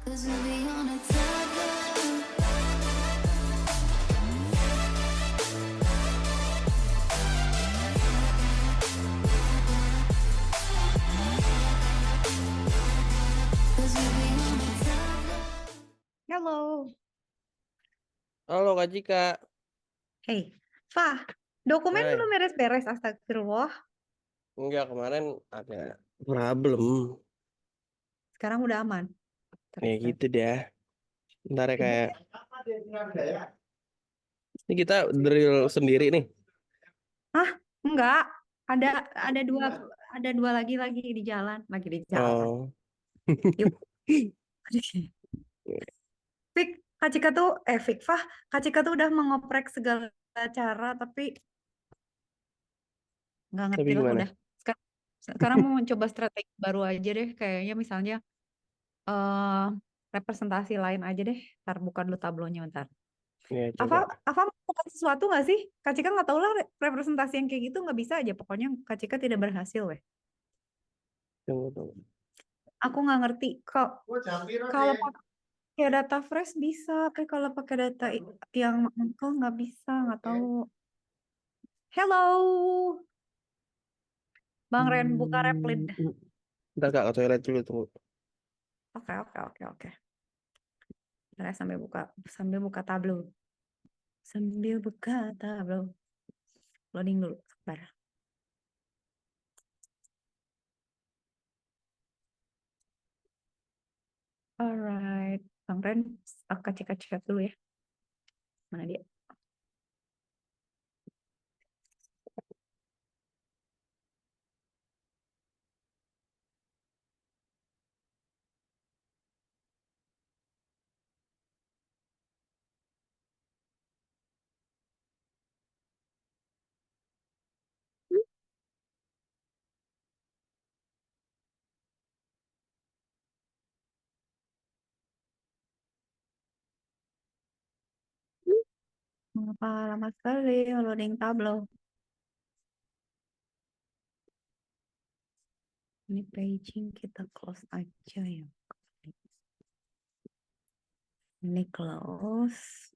Halo. Halo Kak Cika. Hey, Fah, dokumen Hai. belum beres-beres, astagfirullah. Enggak, kemarin ada problem. Sekarang udah aman. Ya gitu deh. Ntar ya kayak ini kita drill sendiri nih. Hah? Enggak. Ada dua lagi di jalan, Oh. Yuk. Fik, Kak Cika tuh, Fah, Kak Cika tuh udah mengoprek segala cara, tapi nggak Tapi ngerti lah gimana? udah. Sekarang mau mencoba strategi baru aja deh, kayaknya misalnya eh representasi lain aja deh. Ntar buka dulu tablonya bentar. Ya Apa coba. apa melakukan sesuatu nggak sih? Kak Cika nggak tahu lah representasi yang kayak gitu nggak bisa aja. Pokoknya Kak Cika tidak berhasil weh. Tunggu, tunggu. Aku nggak ngerti kok. Kalau pakai data fresh bisa, tapi kalau pakai data yang engkau nggak bisa, nggak tahu. Hello, Bang Ren buka Replit. Ntar Kak ke toilet dulu, tunggu. Oke. Saya sambil buka tableau. Sambil buka tableau. Loading dulu, sabar. Alright, Bang Ren, aku cek dulu ya. Mana dia? Mengapa lama sekali loading tableau? Ini paging kita close aja ya. Ini close.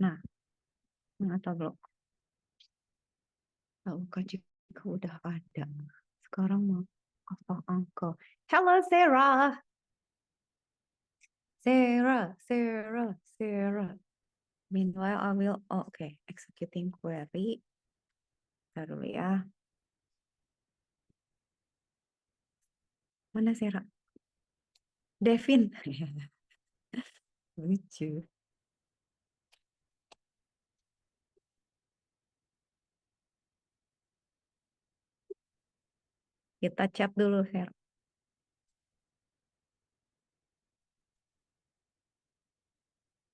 Nah, nah, tableau. Tahu jika udah ada. Sekarang mau apa angka? Hello Sarah. Sarah. Meanwhile, I will, executing query. Ntar dulu ya. Mana Sarah? Devin. Lucu. Kita chat dulu, Sarah.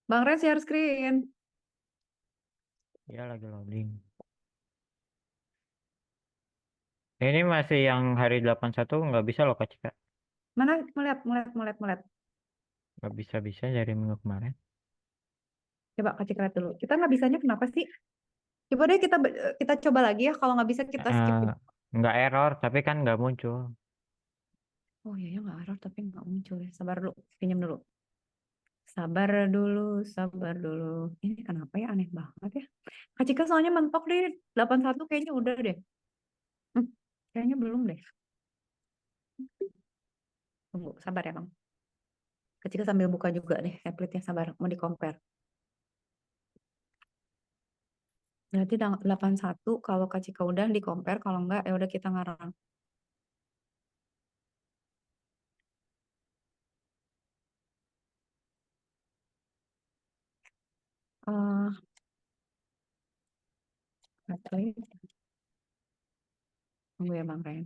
Bang Ren share screen. Ya lagi loading. Ini masih yang hari 81 nggak bisa loh Kak Cika. Mana? Melihat. Nggak bisa dari minggu kemarin. Coba kasih lihat dulu. Kita nggak bisanya kenapa sih? Coba deh kita coba lagi ya. Kalau nggak bisa kita skip. Eh, nggak error tapi kan nggak muncul. Oh iya ya nggak error tapi nggak muncul ya. Sabar dulu, pinjam dulu. Sabar dulu. Ini kenapa ya aneh banget ya? Kak Cika soalnya mentok deh 81 kayaknya udah deh. Kayaknya belum deh. Tunggu, sabar ya Bang. Kak Cika sambil buka juga deh template-nya, sabar mau di compare. Berarti 81 kalau Kak Cika udah di compare, kalau enggak ya udah kita ngarang. Eh Oke. Tunggu ya Bang Ren.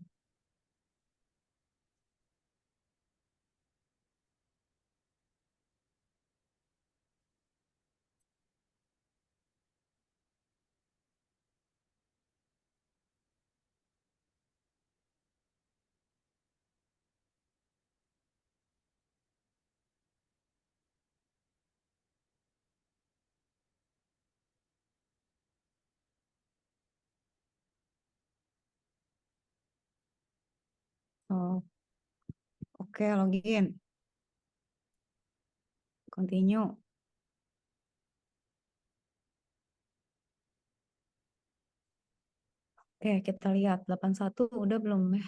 Oh, oke, login. Continue. Oke, kita lihat 81 udah belum ya?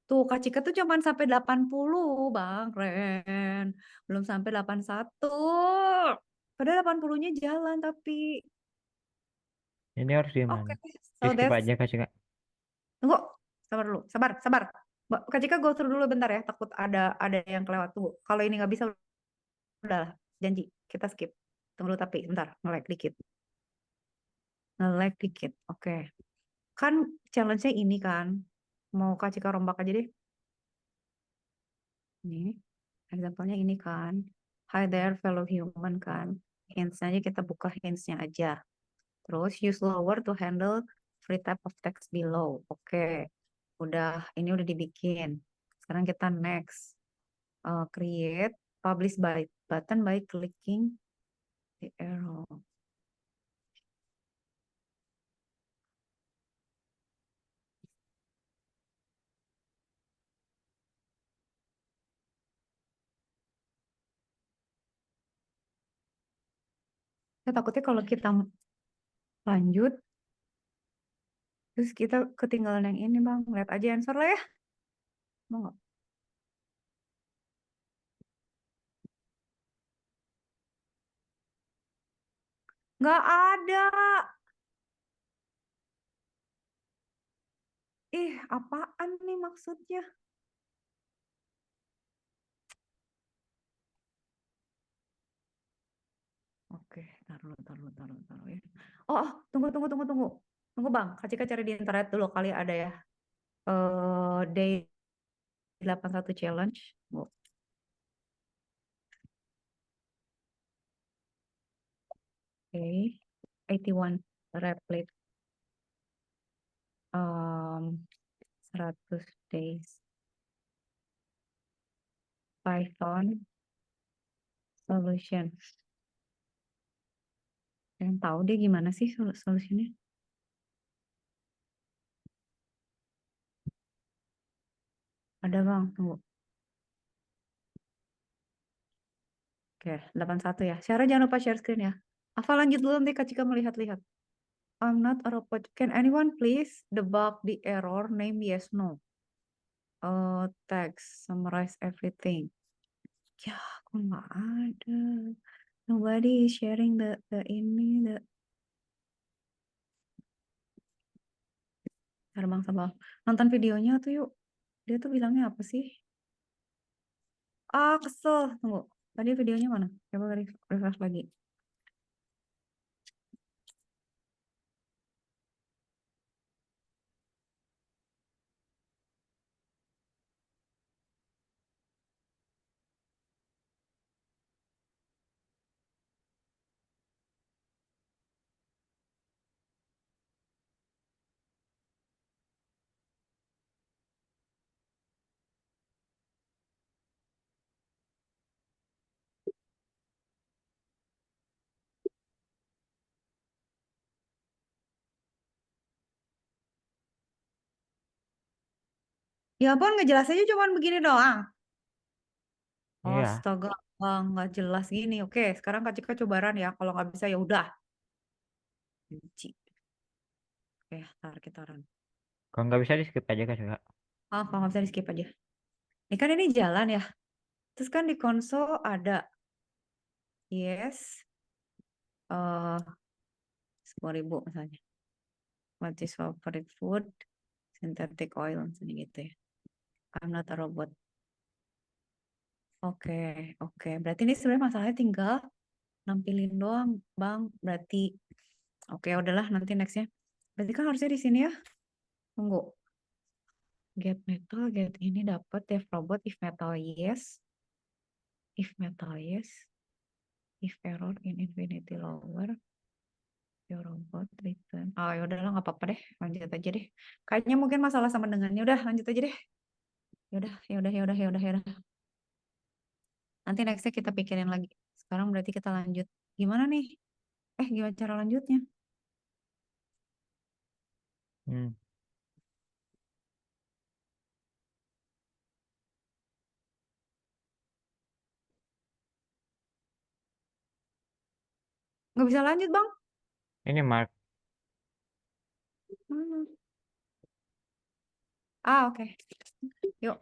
Tuh, Kak Cika tuh cuman sampai 80, Bang Ren. Belum sampai 81. Padahal 80-nya jalan tapi. Ini harus gimana? Oke, Di so skip that's. aja Kak Cika. Tunggu, sabar dulu, sabar, sabar. Kak Cika go through dulu bentar ya, takut ada yang kelewat. Tunggu, kalau ini nggak bisa, udahlah, janji, kita skip. Tunggu dulu tapi, bentar, nge-lag dikit. Nge-lag dikit, oke. Kan challenge-nya ini kan, mau Kak Cika rombak aja deh. Nih, example-nya ini kan. Hi there, fellow human kan. Hints-nya aja kita buka hints-nya aja. Terus use lower to handle free type of text below. Oke, udah, ini udah dibikin. Sekarang kita next. Create publish by button by clicking the arrow. Saya takutnya kalau kita lanjut, terus kita ketinggalan yang ini Bang. Lihat aja answer lah ya. Mau nggak? Nggak ada. Ih, apaan nih maksudnya? Oke, taruh ya. Oh, tunggu. Tunggu Bang, Kak Cika cari di internet dulu kali ada ya. Day 81 challenge. Oh, oke, 81 replete 100 days Python solution. Yang tahu deh gimana sih solusinya? Ada Bang, tunggu. Oke, 81 ya. Share jangan lupa share screen ya. Apa lanjut dulu nanti Kak Cika melihat-lihat. I'm not a robot. Can anyone please debug the error name yes no? Text summarize everything. Ya, kok nggak ada. Nobody is sharing the ini the. Bentar, Bang, sabar. Nonton videonya tuh yuk. Dia tuh bilangnya apa sih? Ah, kesel. Tunggu. Tadi videonya mana? Coba refresh lagi. Ya ampun, ngejelas aja cuman begini doang. Iya. Astaga, Bang, nggak jelas gini. Oke, sekarang Kak Cika coba run ya. Kalau nggak bisa ya udah. benci. Oke, ntar kita run. Kalau nggak bisa di skip aja Kak Cika. Kalau nggak bisa di skip aja. Ini kan ini jalan ya. Terus kan di konsol ada yes, 10.000 misalnya. What is favorite food? Synthetic oil, misalnya gitu ya. I'm not a robot. Oke. Berarti ini sebenarnya masalahnya tinggal nampilin doang, Bang. Berarti, oke, udahlah nanti nextnya. Berarti kan harusnya di sini ya. Tunggu. Get metal, get ini dapat def robot if metal yes. If metal yes. If error in infinity lower. Your robot return. Oh ya udahlah nggak apa-apa deh, lanjut aja deh. Kayaknya mungkin masalah sama dengannya. Udah lanjut aja deh. Ya udah. Nanti nextnya kita pikirin lagi. Sekarang berarti kita lanjut. Gimana nih? Gimana cara lanjutnya? Hmm. Nggak bisa lanjut, Bang. Ini Mark. Mana? Oke. Yuk,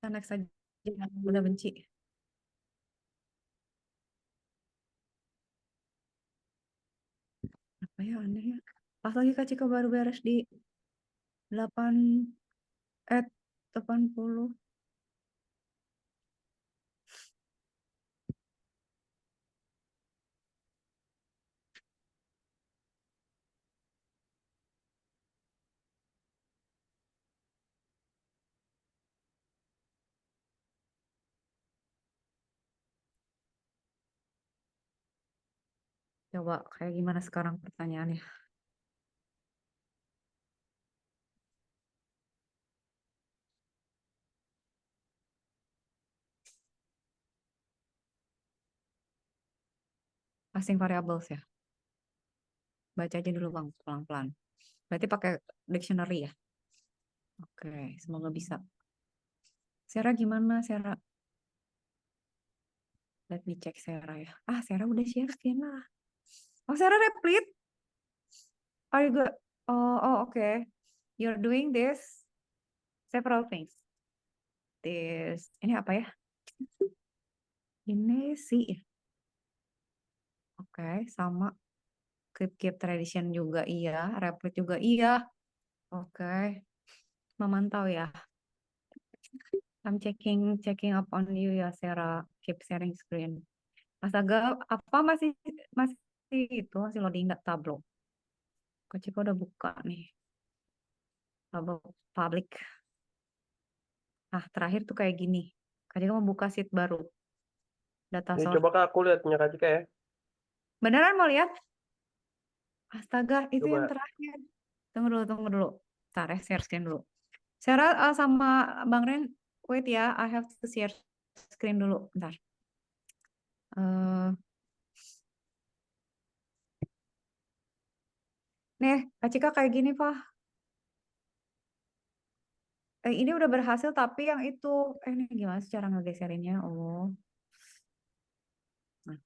kita next aja. Udah benci. Apa ya aneh ya? Pas lagi Kak Cika baru beres di 80. Coba kayak gimana sekarang pertanyaannya? Passing variables ya. Baca aja dulu Bang, pelan-pelan. Berarti pakai dictionary ya? Oke, semoga bisa. Sarah gimana, Sarah? Let me check Sarah ya. Sarah udah share screen lah. Sarah replit. Are you good? Okay. You're doing this several things. Ini apa ya? Ini sih. Oke, sama. Keep tradition juga iya, replit juga iya. Oke. Memantau ya. I'm checking up on you ya, Sarah. Keep sharing screen. Astaga, apa masih masih loading nggak tablo? Kak Cika udah buka nih. Tablo public. Terakhir tuh kayak gini. Kak Cika mau buka sheet baru. Data Ini source. coba Kak aku lihatnya Kak Cika ya. Beneran mau lihat? Astaga, itu yang Coba. terakhir. Tunggu dulu. Ntar ya, share screen dulu. Sarah sama Bang Ren, wait ya, I have to share screen dulu. Bentar. Nih, Kak Cika kayak gini, Pak. Ini udah berhasil, tapi yang itu, ini gimana sih cara ngegeserinnya? Nah.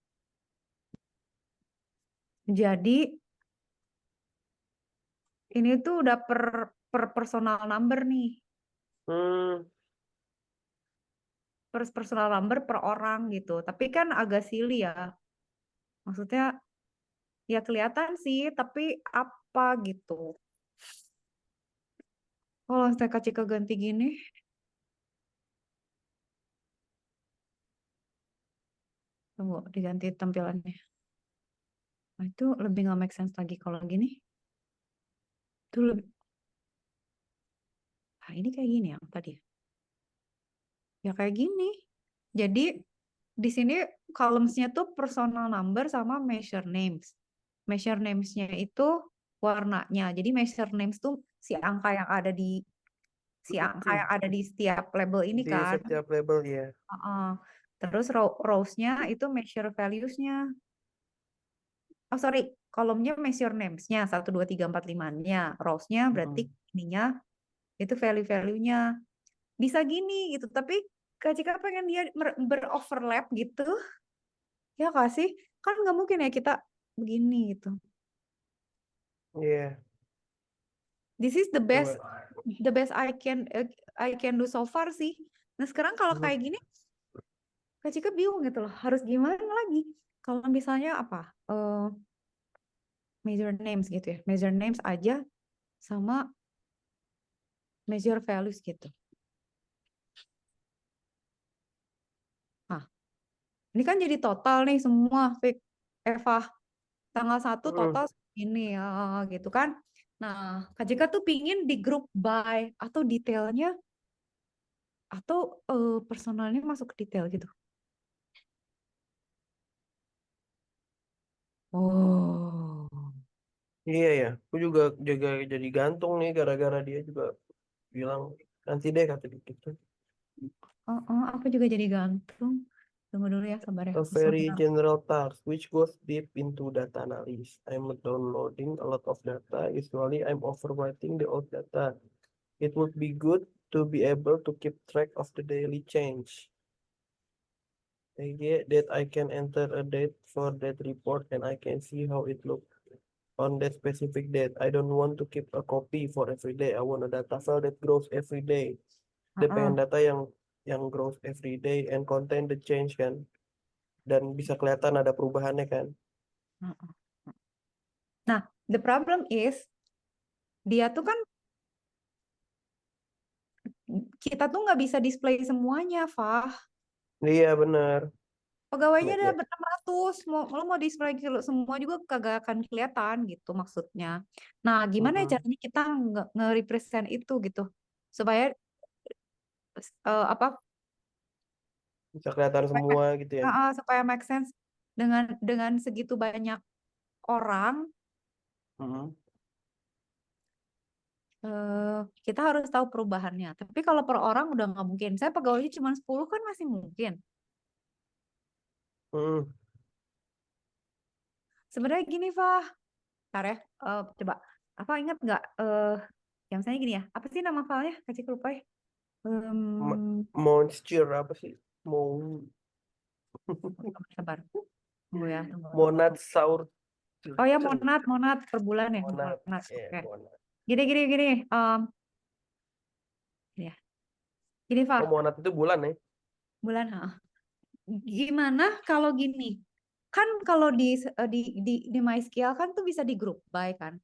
Jadi, ini tuh udah per personal number nih. Per personal number per orang gitu. Tapi kan agak silly ya. Maksudnya, ya kelihatan sih, tapi apa gitu. Kalau saya Kak Cika ganti gini, tunggu diganti tampilannya. Nah, itu lebih nggak make sense lagi kalau gini. Itu lebih. Ini kayak gini yang tadi. Ya kayak gini. Jadi di sini columns-nya tuh personal number sama measure names. Measure names-nya itu warnanya. Jadi measure names tuh si angka yang ada di setiap label ini Di kan. setiap label ya. Terus rows-nya itu measure values-nya. Sorry, kolomnya measure names-nya 1, 2, 3, 4, 5-nya. Rows-nya berarti ininya itu value-value-nya. Bisa gini gitu, tapi Kak Cika pengen dia beroverlap gitu. Ya nggak sih? Kan nggak mungkin ya kita begini gitu. Iya. This is the best Coba. I can do so far sih. Nah sekarang kalau Hmm. kayak gini Kak Cika bingung gitu loh, harus gimana lagi? Kalau misalnya apa? Measure names gitu ya. Measure names aja sama measure values gitu. Nah, ini kan jadi total nih semua Eva tanggal 1 Hmm. total ini ya gitu kan. Nah, Kak Cika tuh pingin di group by atau detailnya atau personalnya masuk ke detail gitu. Oh. Iya ya, aku juga jadi gantung nih gara-gara dia juga bilang nanti deh kata gitu. Aku juga jadi gantung. Tunggu dulu ya, sabar ya. A very general task which goes deep into data analysis. I'm downloading a lot of data. Usually I'm overwriting the old data. It would be good to be able to keep track of the daily change. I get that I can enter a date for that report and I can see how it looks on that specific date. I don't want to keep a copy for every day. I want a data file that grows every day. Dia pengen data yang grows every day and contain the change kan. Dan bisa kelihatan ada perubahannya kan. Nah, the problem is dia tuh kan kita tuh nggak bisa display semuanya, Fah. Iya benar. Pegawainya ada Ya. 600, lo mau display semua juga kagak akan kelihatan gitu maksudnya. Nah, gimana ya caranya kita nge-represent itu gitu supaya apa Bisa kelihatan semua gitu ya. supaya make sense dengan segitu banyak orang kita harus tahu perubahannya. Tapi kalau per orang udah nggak mungkin. Saya pegawainya cuma 10 kan masih mungkin. Sebenarnya gini, Fah. Ntar ya, coba. Apa ingat nggak? Yang misalnya gini ya. Apa sih nama filenya? Kasih lupa ya. Monster apa sih? Sabar. Tunggu ya. Tunggu. Monad Saur. Oh ya, monat per bulan ya. Monad. Monat. Iya, Oke. monad. Gini. Ya. Gini, Fah. Oh, monad itu bulan ya? Bulan, gimana kalau gini? Kan kalau di MySQL kan tuh bisa di group by kan.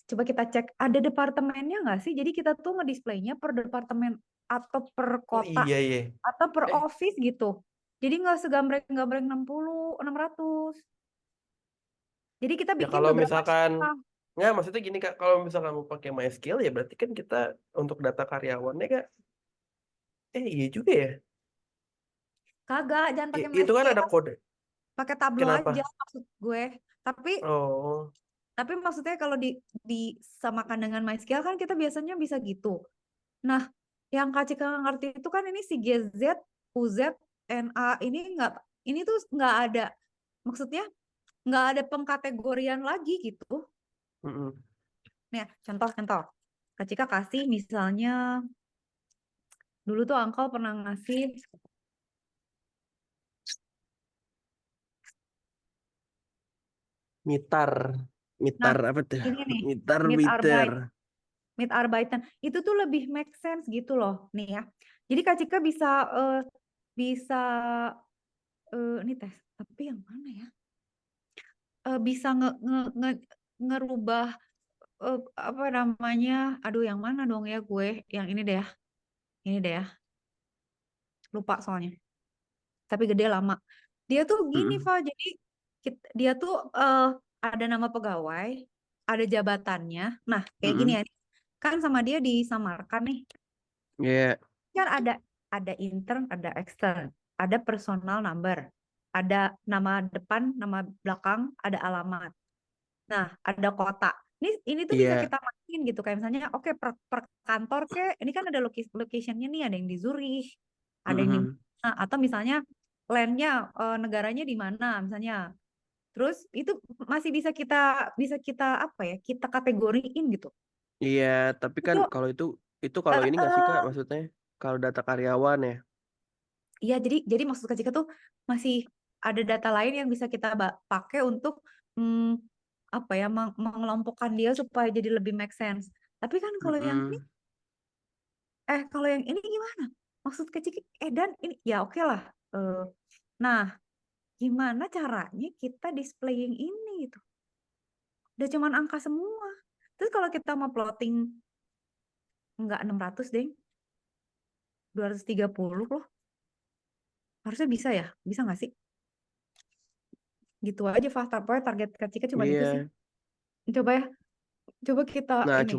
Coba kita cek ada departemennya nggak sih? Jadi kita tuh ngedisplaynya per departemen atau per kota iya. atau per office gitu. Jadi nggak segambreng-gambreng 60, 600. Jadi kita Ya bikin kalau beberapa misalkan skala. nggak, maksudnya gini Kak, kalau misalkan kamu pakai MySQL ya berarti kan kita untuk data karyawannya Kak. Iya juga ya. Kagak, jangan pakai Itu kan ada MySQL, kode. pakai Tableau Kenapa? aja maksud gue. Oh. Tapi maksudnya kalau disamakan dengan MySQL kan kita biasanya bisa gitu. Nah, yang Kak Cika nggak ngerti itu kan ini si GZ, UZ, NA ini tuh nggak ada, maksudnya nggak ada pengkategorian lagi gitu. Nih, contoh. Kak Cika kasih misalnya, dulu tuh Angkel pernah ngasih Mitar apa tuh? ini nih, Mitar. Mitarbeiten. Itu tuh lebih make sense gitu loh, nih ya. Jadi Kak Cika bisa ini tes, tapi yang mana ya? Bisa ngerubah apa namanya? Aduh, yang mana dong ya gue? Yang ini deh ya. Lupa soalnya. Tapi gede lama. Dia tuh gini, Fa. Jadi dia tuh ada nama pegawai, ada jabatannya. Nah, kayak gini ya. Kan sama dia disamarkan nih. Iya. Kan ada intern, ada extern, ada personal number, ada nama depan, nama belakang, ada alamat. Nah, ada kota. Ini tuh bisa kita masukin gitu kayak misalnya oke, per kantor ini kan ada locationnya nih, ada yang di Zurich, ada yang di mana, atau misalnya landnya negaranya di mana misalnya. Terus itu masih bisa kita apa ya? Kita kategoriin gitu. Iya, tapi kan Itu kalau itu kalau ini nggak sih Kak, maksudnya kalau data karyawan ya. Iya, jadi maksud Kak Cika tuh masih ada data lain yang bisa kita pakai untuk apa ya mengelompokkan dia supaya jadi lebih make sense. Tapi kan kalau yang ini kalau yang ini gimana? Maksud Kak Cika dan ini ya oke lah. Nah, gimana caranya kita displaying ini gitu? Udah cuman angka semua. Terus kalau kita mau plotting enggak 600 deh. 230 loh. Harusnya bisa ya? Bisa nggak sih? Gitu aja faktor pokoknya target Kak Cika cuma itu sih. Iya. Coba ya. Coba kita Nah, ini.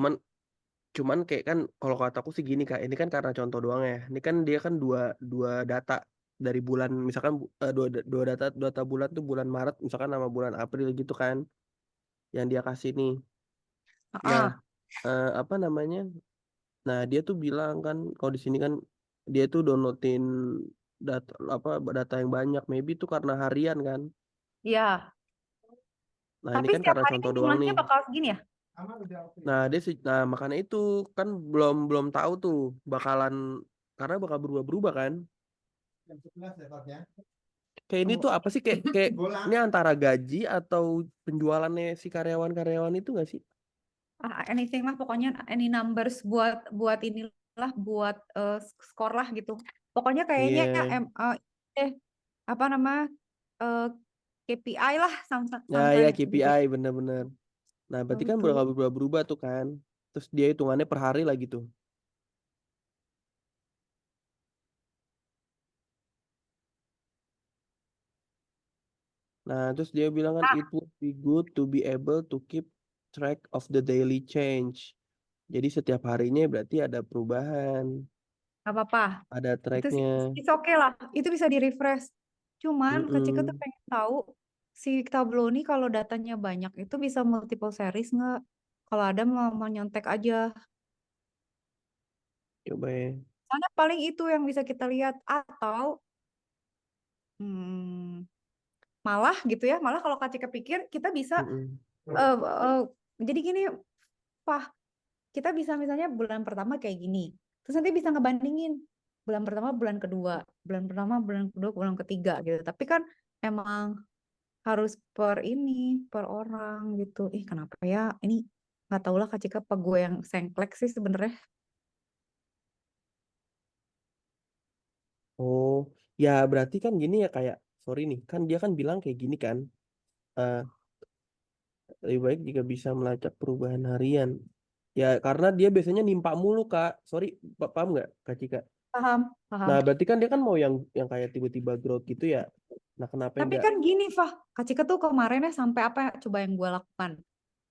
cuman kayak kan kalau kataku sih gini Kak, ini kan karena contoh doang ya. Ini kan dia kan dua data dari bulan misalkan dua data bulan tuh bulan Maret misalkan sama bulan April gitu kan yang dia kasih nih. Nah, apa namanya? Nah, dia tuh bilang kan kalau di sini kan dia tuh downloadin data yang banyak, maybe itu karena harian kan. Iya. Nah, ini Tapi kan setiap karena hari contoh kan doang jumlahnya nih. bakal segini ya? Nah, makanya itu kan belum tahu tuh bakalan karena bakal berubah-berubah kan. Kayak ini tuh Oh, apa sih kayak ini antara gaji atau penjualannya si karyawan-karyawan itu nggak sih? anything lah pokoknya any numbers buat inilah buat skor lah gitu. Pokoknya kayaknya Iya. apa nama eh, KPI lah Nah, ya something gitu. KPI bener-bener. Nah, berarti kan bakal Betul. berubah-berubah tuh kan. Terus dia hitungannya per hari lah gitu. Nah, terus dia bilang kan it would be good to be able to keep track of the daily change. Jadi setiap harinya berarti ada perubahan, Gak apa-apa. ada Itu sih tracknya. it's okay lah. Itu bisa di refresh. Cuman Kak Cika tuh Mm-mm. pengen tahu si Tableau ini kalau datanya banyak itu bisa multiple series nggak? Kalau ada mau nyontek aja. Coba ya. Soalnya paling itu yang bisa kita lihat atau hmm, malah gitu ya. Malah kalau Kak Cika pikir kita bisa Mm-mm. eh, eh, jadi gini, Pak, kita bisa misalnya bulan pertama kayak gini. Terus nanti bisa ngebandingin bulan pertama, bulan kedua, bulan pertama, bulan kedua, bulan ketiga gitu. Tapi kan emang harus per ini, per orang gitu. Kenapa ya? Ini nggak tahu lah Kak Cika apa gue yang sengklek sih sebenarnya. Oh, ya berarti kan gini ya kayak, sorry nih, kan dia kan bilang kayak gini kan. eh Lebih baik jika bisa melacak perubahan harian. Ya, karena dia biasanya nimpa mulu, Kak. Sorry, paham nggak, Kak Cika? Paham, paham. Nah, berarti kan dia kan mau yang kayak tiba-tiba growth gitu ya. Nah, kenapa Tapi enggak? kan gini, Fah. Kak Cika tuh kemarinnya sampai apa coba yang gue lakukan.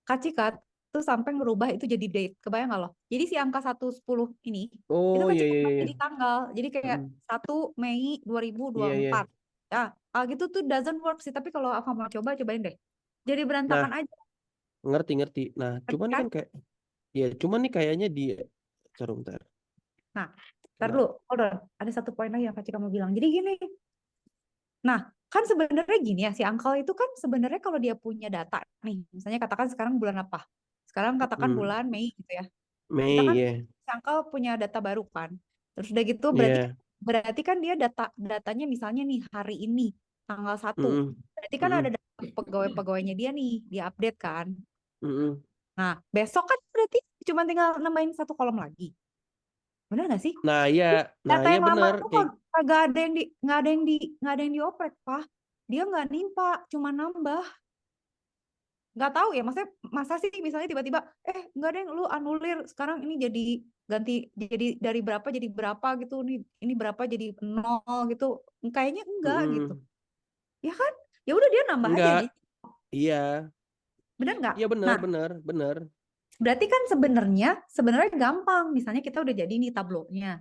Kak Cika tuh sampai ngerubah itu jadi date. Kebayang nggak loh? Jadi si angka 110 ini, itu Oh, Kak iya, Cika iya, buat iya. jadi tanggal. Jadi kayak Mm, 1 Mei iya, iya. 2024. Ya, gitu tuh doesn't work sih. Tapi kalau aku mau coba, cobain deh. Jadi berantakan Nah, aja. ngerti. Nah, cuman ini Kan? kan kayak, ya, cuman nih kayaknya di, sorry, bentar. Nah, ntar Nah, dulu. Hold on. Ada satu poin lagi yang Kak Cika mau bilang. Jadi gini. Nah, kan sebenarnya gini ya, si Angkel itu kan sebenarnya kalau dia punya data nih, misalnya katakan sekarang bulan apa? Sekarang katakan mm, bulan Mei gitu ya. Kita Mei, kan ya. si Angkel punya data baru kan. Terus udah gitu Iya. berarti kan dia datanya misalnya nih hari ini tanggal 1. Mm, Berarti kan ada mm, data pegawai-pegawainya dia nih, dia update kan. mm. Nah, besok kan berarti cuma tinggal nambahin satu kolom lagi. Bener nggak sih? Nah, iya, Data yang lama bener. tuh Kayak, kagak ada yang nggak ada yang dioprek, Pak. Dia nggak nimpa, cuma nambah. Nggak tahu ya, maksudnya masa sih misalnya tiba-tiba, nggak ada yang lu anulir sekarang ini jadi ganti jadi dari berapa jadi berapa gitu, nih ini berapa jadi nol gitu. Kayaknya enggak gitu. mm, Ya kan? Ya udah dia nambah aja enggak. nih. Iya. Bener nggak? Iya Nah, bener. berarti kan sebenarnya gampang. Misalnya kita udah jadi nih tablonya.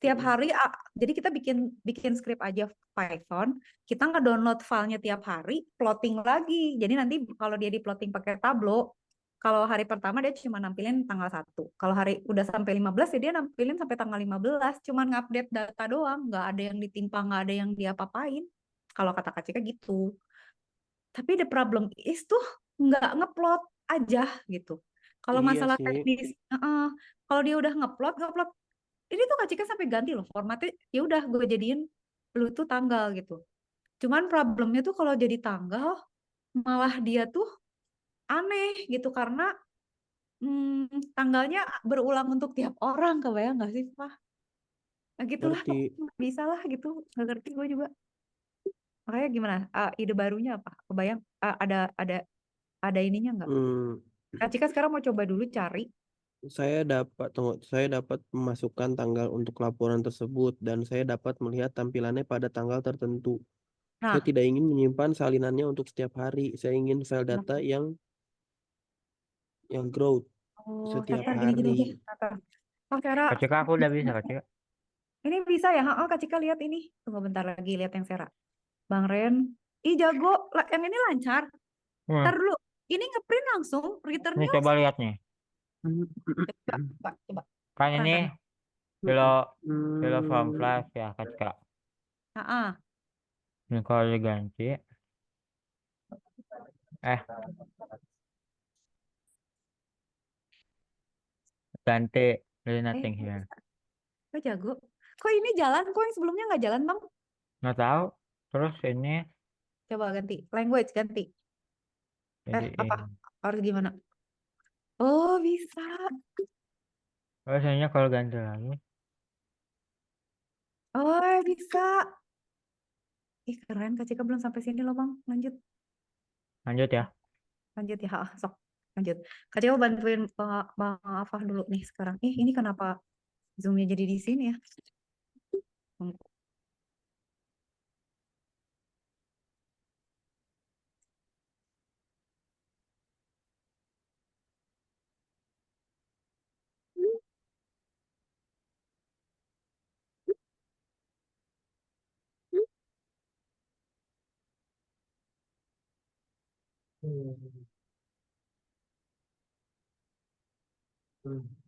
Setiap Mm-mm. hari jadi kita bikin bikin script aja Python, kita nge-download filenya tiap hari, plotting lagi. Jadi nanti kalau dia di plotting pakai Tableau, kalau hari pertama dia cuma nampilin tanggal 1. Kalau hari udah sampai 15 ya dia nampilin sampai tanggal 15, cuman ngupdate data doang, nggak ada yang ditimpa, nggak ada yang diapa-apain. Kalau kata Kak Cika gitu. Tapi the problem is tuh nggak ngeplot aja gitu. Kalau Iya masalah sih. teknis, kalau dia udah ngeplot Ini tuh Kak Cika sampai ganti loh formatnya. Ya udah gue jadiin lu tuh tanggal gitu. Cuman problemnya tuh kalau jadi tanggal malah dia tuh aneh gitu karena tanggalnya berulang untuk tiap orang, kebayang nggak sih, Pak? Nah, gitulah, Ngerti. nggak bisa lah gitu, nggak ngerti gue juga. Makanya gimana? Ide barunya apa? Kebayang? Ada ininya nggak? Hmm, Kak Cika sekarang mau coba dulu cari. saya dapat memasukkan tanggal untuk laporan tersebut dan saya dapat melihat tampilannya pada tanggal tertentu. Saya Nah, tidak ingin menyimpan salinannya untuk setiap hari. Saya ingin file data kenapa? yang growth Oh, setiap Tata gini-gini aja. hari. Tata. Oh, cara Kak Cika aku udah bisa Kak Cika. ini bisa ya? Oh, Kak Cika lihat ini. Tunggu bentar lagi, lihat yang Sera. Bang Ren. Ih, jago. Yang ini lancar. Ntar dulu. Ini ngeprint langsung. Ini Returnnya coba langsung. lihat nih. Coba. Kan ini Mana? kilo form flash ya Kak Cika. Ah, Ini kalau diganti. Eh, ganti. Really nothing here. kok jago. Kok ini jalan? Kok yang sebelumnya nggak jalan, Bang? Nggak tahu. Terus ini Coba ganti. Language ganti. jadi Apa? ini. Harus gimana? Oh, bisa. Biasanya kalau ganti lagi. Oh, bisa. Ih, keren. Kak Cika belum sampai sini loh, Bang. Lanjut. Lanjut ya. Lanjut ya. Sok. Lanjut. Kak Cika bantuin Bang Afah dulu nih sekarang. Ini kenapa Zoom-nya jadi di sini ya? Hmm. Hmm.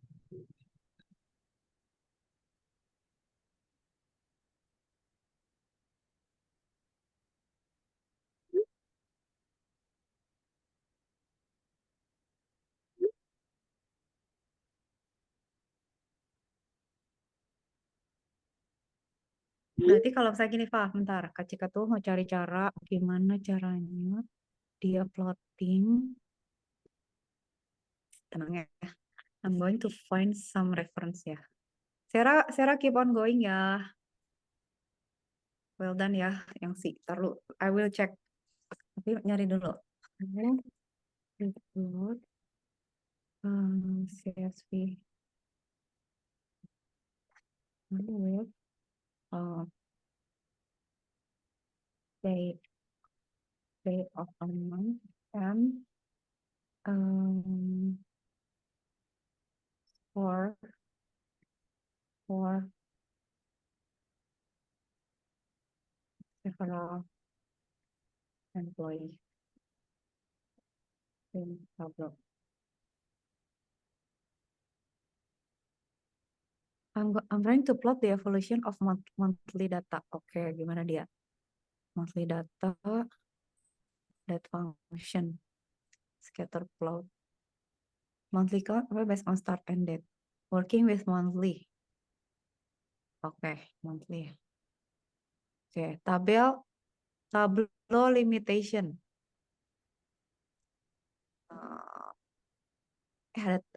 Berarti kalau misalnya gini, Fah, bentar. Kak Cika tuh mau cari cara gimana caranya dia plotting. Tenang ya. I'm going to find some reference ya. Sarah keep on going ya. Well done ya. Yang si. Ntar lu. I will check. Tapi nyari dulu. Report. CSV. With date of a month and for several employees in Tableau. I'm trying to plot the evolution of monthly data. Oke, gimana dia? Monthly data, that function, scatter plot. Monthly count based on start and date. Working with monthly. Oke, monthly. Oke, Tableau limitation.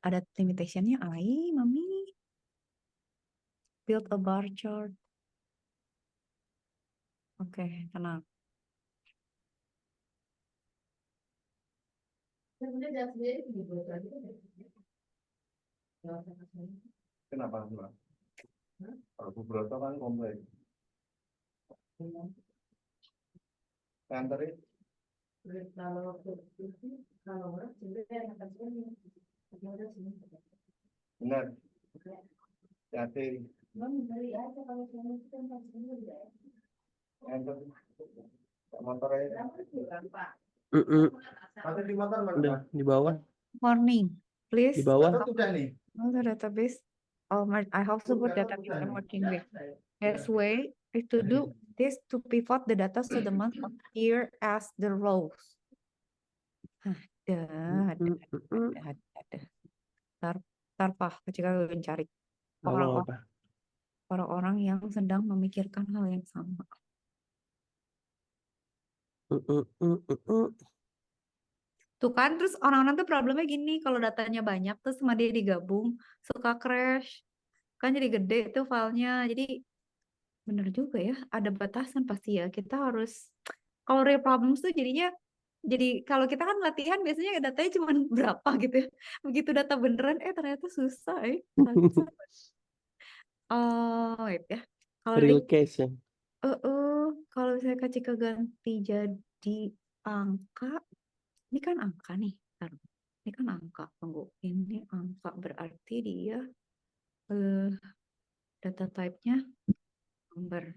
Ada limitationnya. Mami. Build a bar chart. Oke, tenang. Kenapa enggak? Kalau Subroto kan komplain. Kantorin. Benar. Hati. Motor aja. Ada di motor mana? Udah di bawah. Morning, please. Di bawah. Sudah nih. Also database. I have support database I'm working with. Best way is to do this to pivot the data so the month appear as the rows. Ada. Ntar Pak, jika gue cari Ngomong orang-orang apa? orang-orang yang sedang memikirkan hal yang sama. Tuh kan, terus orang-orang tuh problemnya gini, kalau datanya banyak terus sama dia digabung, suka crash. Kan jadi gede tuh filenya. Jadi bener juga ya, ada batasan pasti ya. Kita harus, kalau real problems tuh jadinya, jadi kalau kita kan latihan biasanya datanya cuma berapa gitu ya. Begitu data beneran, ternyata susah ya. Oh, itu ya. Kalau Real case ya. kalau misalnya Kak Cika ganti jadi angka, ini kan angka nih. Bentar. Ini kan angka, tunggu. Ini angka berarti dia eh data type-nya number.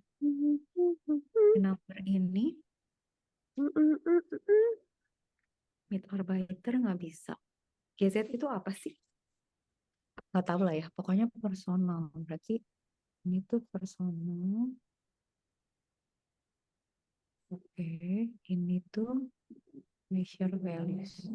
Number ini mid arbiter nggak bisa. GZ itu apa sih? Nggak tahu lah ya. Pokoknya personal. Berarti ini tuh personal. Oke, ini tuh measure values.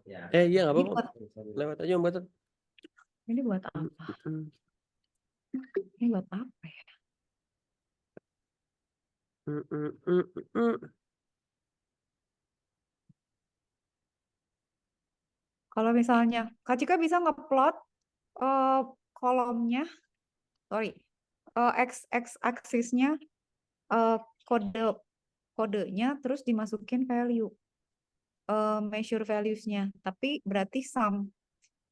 Iya nggak Ini apa-apa. buat Lewat aja Mbak Tut. ini buat apa? Ini buat apa ya? Kalau misalnya Kak Cika bisa ngeplot eh, kolomnya, sorry, x aksisnya kode kodenya terus dimasukin value measure values-nya. Tapi berarti sum.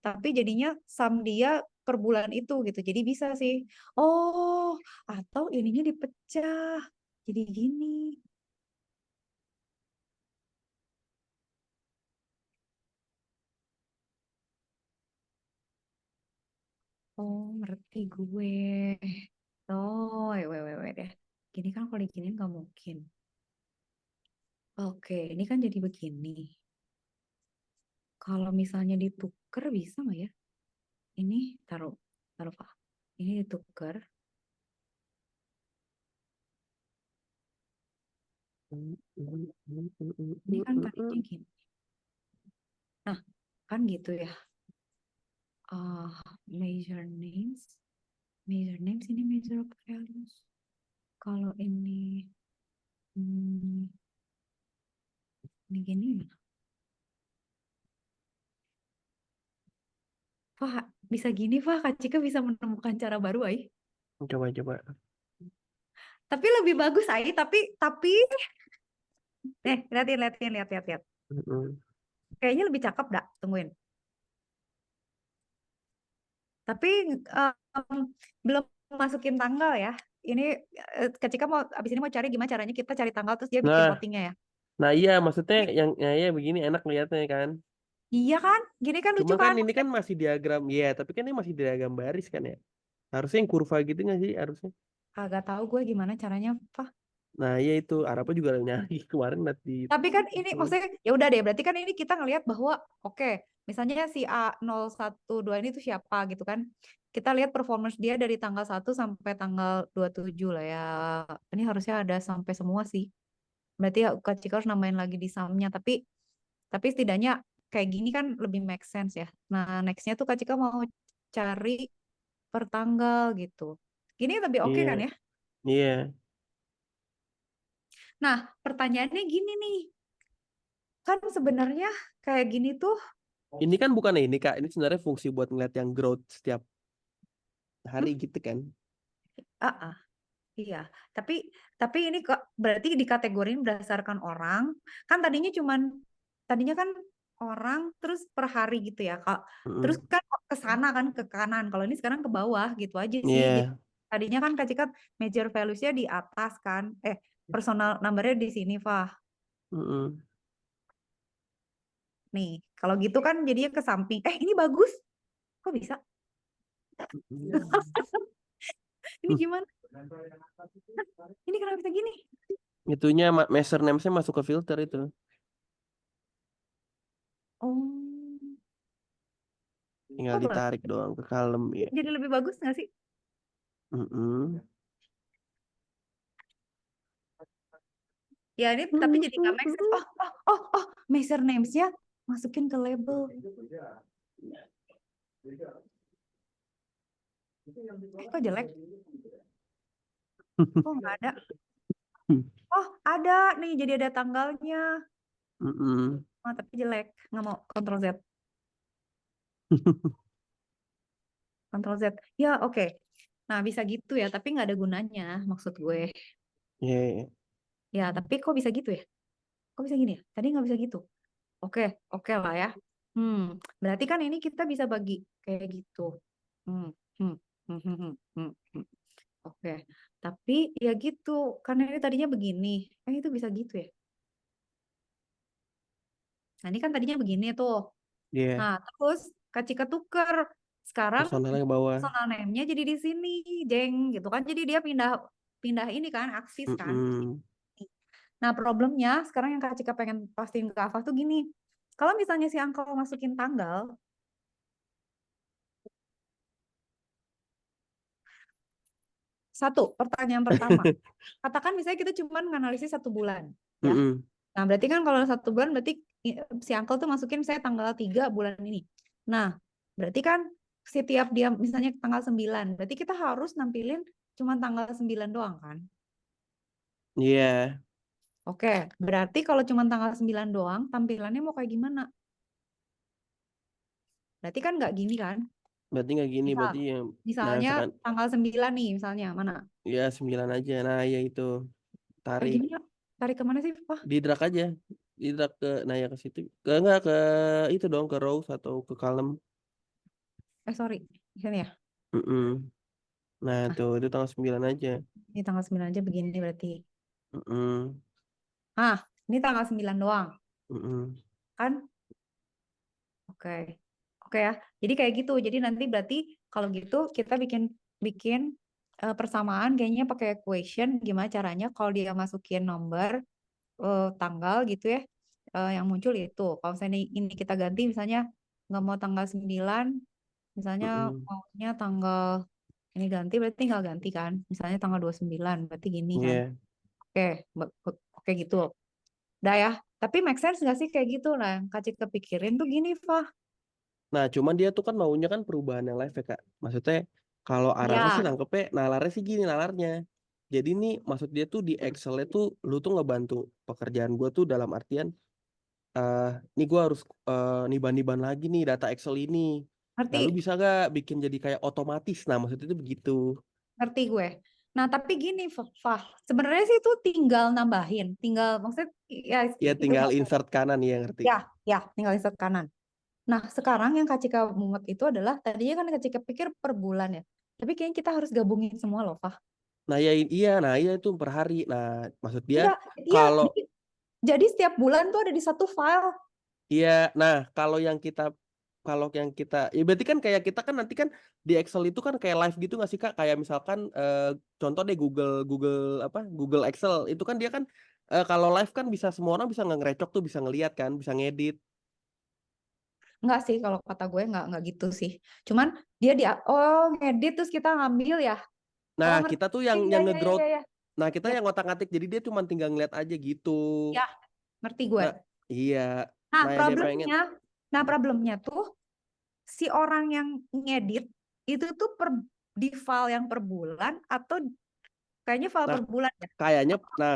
Tapi jadinya sum dia per bulan itu gitu. Jadi bisa sih. Oh, atau ininya dipecah. Jadi gini. Oh, ngerti gue. Oh, wait deh. Gini kan kalau diginiin nggak mungkin. Oke, ini kan jadi begini. Kalau misalnya ditukar bisa nggak ya? Ini taruh, taruh Pak. Ini ditukar. Ini kan tadinya gini. Nah, kan gitu ya. Measure names. Measure names ini measure of values. Kalau ini ini gini ya. Wah, bisa gini, Pak. Kak Cika bisa menemukan cara baru, Ai. Coba. Tapi lebih bagus, Ai. Tapi, lihat. Kayaknya lebih cakep, dah. Tungguin. Tapi belum masukin tanggal ya. Ini ketika mau abis ini mau cari gimana caranya kita cari tanggal terus dia bikin Nah, routingnya ya. nah iya maksudnya yang ya begini enak lihatnya kan. Iya kan? Gini kan lucu Cuma kan kan? ini kan masih diagram, ya tapi kan ini masih diagram baris kan ya. Harusnya yang kurva gitu nggak sih harusnya. Agak tahu gue gimana caranya, Pak. Nah iya itu Arabnya juga nyari kemarin liat di Tapi kan ini itu. maksudnya ya udah deh, berarti kan ini kita ngelihat bahwa oke, misalnya si A012 ini tuh siapa gitu kan. Kita lihat performance dia dari tanggal 1 sampai tanggal 27 lah ya. Ini harusnya ada sampai semua sih. Berarti ya Kak Cika harus nambahin lagi di sumnya, tapi setidaknya kayak gini kan lebih make sense ya. Nah, nextnya tuh Kak Cika mau cari per tanggal gitu. Gini lebih oke Iya, kan ya? iya. Nah, pertanyaannya gini nih. Kan sebenarnya kayak gini tuh Ini kan bukan ini Kak, ini sebenarnya fungsi buat ngeliat yang growth setiap hari gitu kan. ah, ah, iya, tapi ini kok berarti dikategorin berdasarkan orang. Kan tadinya kan orang terus per hari gitu ya, Kak. Terus Mm-mm. kan ke sana kan ke kanan. Kalau ini sekarang ke bawah gitu aja sih. Jadi Iya. tadinya kan Kak Cika major values-nya di atas kan. Personal number-nya di sini, Fah. Mm-mm. Nih, kalau gitu kan jadinya ke samping. Ini bagus. Kok bisa? Ini gimana? Ini kenapa bisa gini? Itunya measure names-nya masuk ke filter itu. Oh, Tinggal kok ditarik doang ke column ya. jadi lebih bagus nggak sih? Mm-mm. Ya ini tapi jadi nggak make sense. Oh, measure names-nya masukin ke label. Kok jelek? Kok nggak ada? Oh, ada nih, jadi ada tanggalnya. Mm-mm. Oh, tapi jelek. Nggak mau. Ctrl Z. Ctrl Z. Ya, oke. Nah, bisa gitu ya, tapi nggak ada gunanya, maksud gue. Iya. Ya, tapi kok bisa gitu ya? Kok bisa gini ya? Tadi nggak bisa gitu. Oke lah ya. Berarti kan ini kita bisa bagi kayak gitu. Hmm, hmm, hmm, hmm, hmm, hmm, hmm. Oke. Tapi ya gitu, karena ini tadinya begini. Itu bisa gitu ya? Nah, ini kan tadinya begini tuh. Iya. Nah, terus Kak tuker. Sekarang Personalnya ke bawah. personal name-nya jadi di sini, jeng, gitu kan. Jadi dia pindah ini kan, aksis kan. Mm-mm. Nah, problemnya sekarang yang Kak Cika pengen pastiin ke Afaf tuh gini. Kalau misalnya si Angkel masukin tanggal, pertanyaan pertama. Katakan misalnya kita cuma menganalisis 1 bulan, ya. Mm-mm. Nah, berarti kan kalau 1 bulan berarti si Uncle tuh masukin saya tanggal 3 bulan ini. Nah, berarti kan setiap dia misalnya tanggal 9, berarti kita harus nampilin cuma tanggal 9 doang kan? Iya. Oke, berarti kalau cuma tanggal 9 doang, tampilannya mau kayak gimana? Berarti kan nggak gini kan? Berarti nggak gini, Misal, berarti ya. Nah, misalnya misalkan tanggal 9 nih, misalnya mana? ya 9 aja. Nah, ya itu. Tarik. Gimana? Tarik kemana sih, Pak? Di drag aja. Di drag ke, nah ya ke situ. Enggak ke itu dong, ke rows atau ke column. Sorry, di sini ya. Mm-mm. Nah, Ah, tuh, itu tanggal 9 aja. ini tanggal 9 aja begini berarti. Mm-mm. Ini tanggal 9 doang, Mm-mm. kan? Oke. Oke ya. Jadi kayak gitu. Jadi nanti berarti kalau gitu kita bikin bikin persamaan kayaknya pakai equation gimana caranya kalau dia masukin nomor tanggal gitu ya. Yang muncul itu. Kalau misalnya ini kita ganti misalnya nggak mau tanggal 9, misalnya Mm-mm. maunya tanggal ini ganti berarti tinggal ganti kan. Misalnya tanggal 29 berarti gini kan. Iya. Oke, oke gitu. Udah ya. Tapi make sense nggak sih kayak gitu lah. Yang Kak Cika kepikirin tuh gini, Fah. Nah, cuman dia tuh kan maunya kan perubahan yang live ya, Kak. Maksudnya kalau arahnya sih Ya, nangkepnya, nalarnya sih gini nalarnya. Jadi nih maksud dia tuh di Excel itu lu tuh ngebantu pekerjaan gue tuh dalam artian eh nih gue harus niban-niban lagi nih data Excel ini. Nah, lu ngerti. bisa gak bikin jadi kayak otomatis? Nah, maksudnya itu begitu. Ngerti gue. Nah, tapi gini, Fah. Sebenarnya sih itu tinggal nambahin. Tinggal, maksudnya, ya Ya itu tinggal satu. insert kanan ya ngerti. Ya, tinggal insert kanan. Nah, sekarang yang Kak Cika mumet itu adalah, tadinya kan Kak Cika pikir per bulan ya. Tapi kayaknya kita harus gabungin semua loh, Fah. Nah, ya nah iya itu per hari. Nah, maksud dia Enggak, iya. kalau Jadi setiap bulan tuh ada di satu file. iya, nah kalau yang kita ya berarti kan kayak kita kan nanti kan di Excel itu kan kayak live gitu nggak sih Kak? Kayak misalkan contoh deh Google Excel itu kan dia kan kalau live kan bisa semua orang bisa ngerecok tuh bisa ngelihat kan, bisa ngedit. Enggak sih, kalau kata gue enggak gitu sih. Cuman dia ngedit terus kita ngambil ya. Nah, Ngerti. kita tuh Iya, yang iya, iya, nge-growth. iya. Nah, kita Ya, yang ngotak-ngatik jadi dia cuma tinggal ngeliat aja gitu. ya, ngerti gue. Nah, iya. Nah, Nah, yang dia pengen problemnya tuh si orang yang ngedit itu tuh di file yang per bulan atau kayaknya file nah per bulan ya?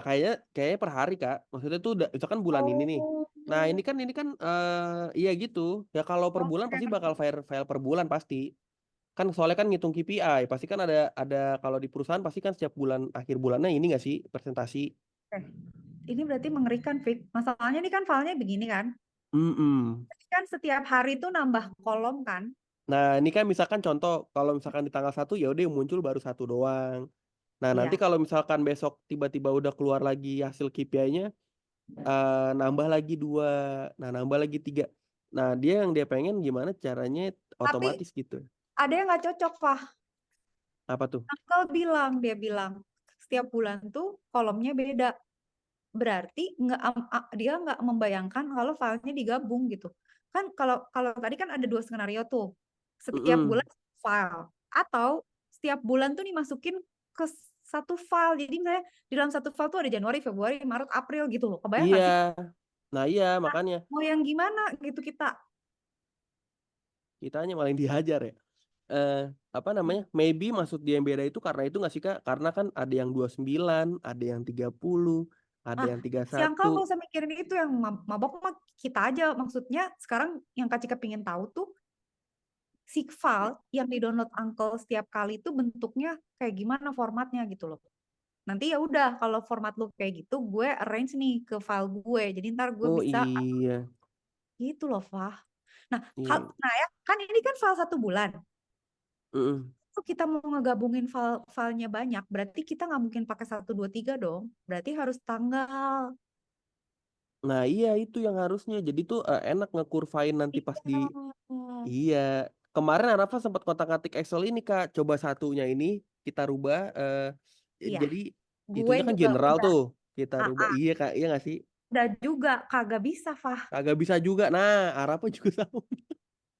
kayaknya per hari Kak. Maksudnya tuh misalkan bulan ini nih. Oh, Nah, ini kan iya gitu. Ya kalau per bulan oke, pasti bakal ngerti. file per bulan pasti. Kan soalnya kan ngitung KPI, pasti kan ada kalau di perusahaan pasti kan setiap bulan akhir bulannya ini nggak sih presentasi. Oke. Ini berarti mengerikan, Fik. Masalahnya ini kan filenya begini kan? Mm-mm. Tapi kan setiap hari itu nambah kolom kan? Nah, ini kan misalkan contoh kalau misalkan di tanggal 1 ya udah yang muncul baru satu doang. Nah, nanti Iya. kalau misalkan besok tiba-tiba udah keluar lagi hasil KPI-nya nambah lagi 2, nah nambah lagi 3. Nah, dia pengen gimana caranya Tapi otomatis gitu. ada yang nggak cocok, Pak. Apa tuh? Dia bilang setiap bulan tuh kolomnya beda. Berarti dia nggak membayangkan kalau filenya digabung gitu. Kan kalau kalau tadi kan ada 2 skenario tuh. Setiap Mm-mm. bulan file atau setiap bulan tuh dimasukin ke satu file. Jadi misalnya di dalam satu file tuh ada Januari, Februari, Maret, April gitu loh. Kebayang nggak sih? Iya. Nah, iya makanya Mau yang gimana gitu kita? kitanya malah yang dihajar ya. Apa namanya? Maybe maksud dia yang beda itu karena itu nggak sih Kak? Karena kan ada yang 29, ada yang 30, ada Ah, yang si Angkal 31. nggak usah mikirin itu, yang mabok mah kita aja. Maksudnya sekarang yang Kak Cika pengen tahu tuh si file yang di-download Uncle setiap kali itu bentuknya kayak gimana formatnya gitu loh. Nanti ya udah kalau format lu kayak gitu, gue arrange nih ke file gue. Jadi ntar gue Oh bisa iya. gitu loh, Fah. Nah, Iya. nah ya, kan ini kan file 1 bulan. Mm-mm. Kalau kita mau ngegabungin filenya banyak, berarti kita nggak mungkin pakai 1, 2, 3 dong. Berarti harus tanggal. Nah, iya itu yang harusnya. Jadi tuh enak ngekurvain nanti pas di Iya. iya. Kemarin Arafa sempat kotak-ngatik Excel ini Kak. Coba satunya ini kita rubah Iya, jadi gue itunya kan juga general udah. tuh. Kita Ah, rubah. ah, Iya Kak, iya nggak sih? udah juga kagak bisa, Fah. Kagak bisa juga. Nah, Arafa juga sama.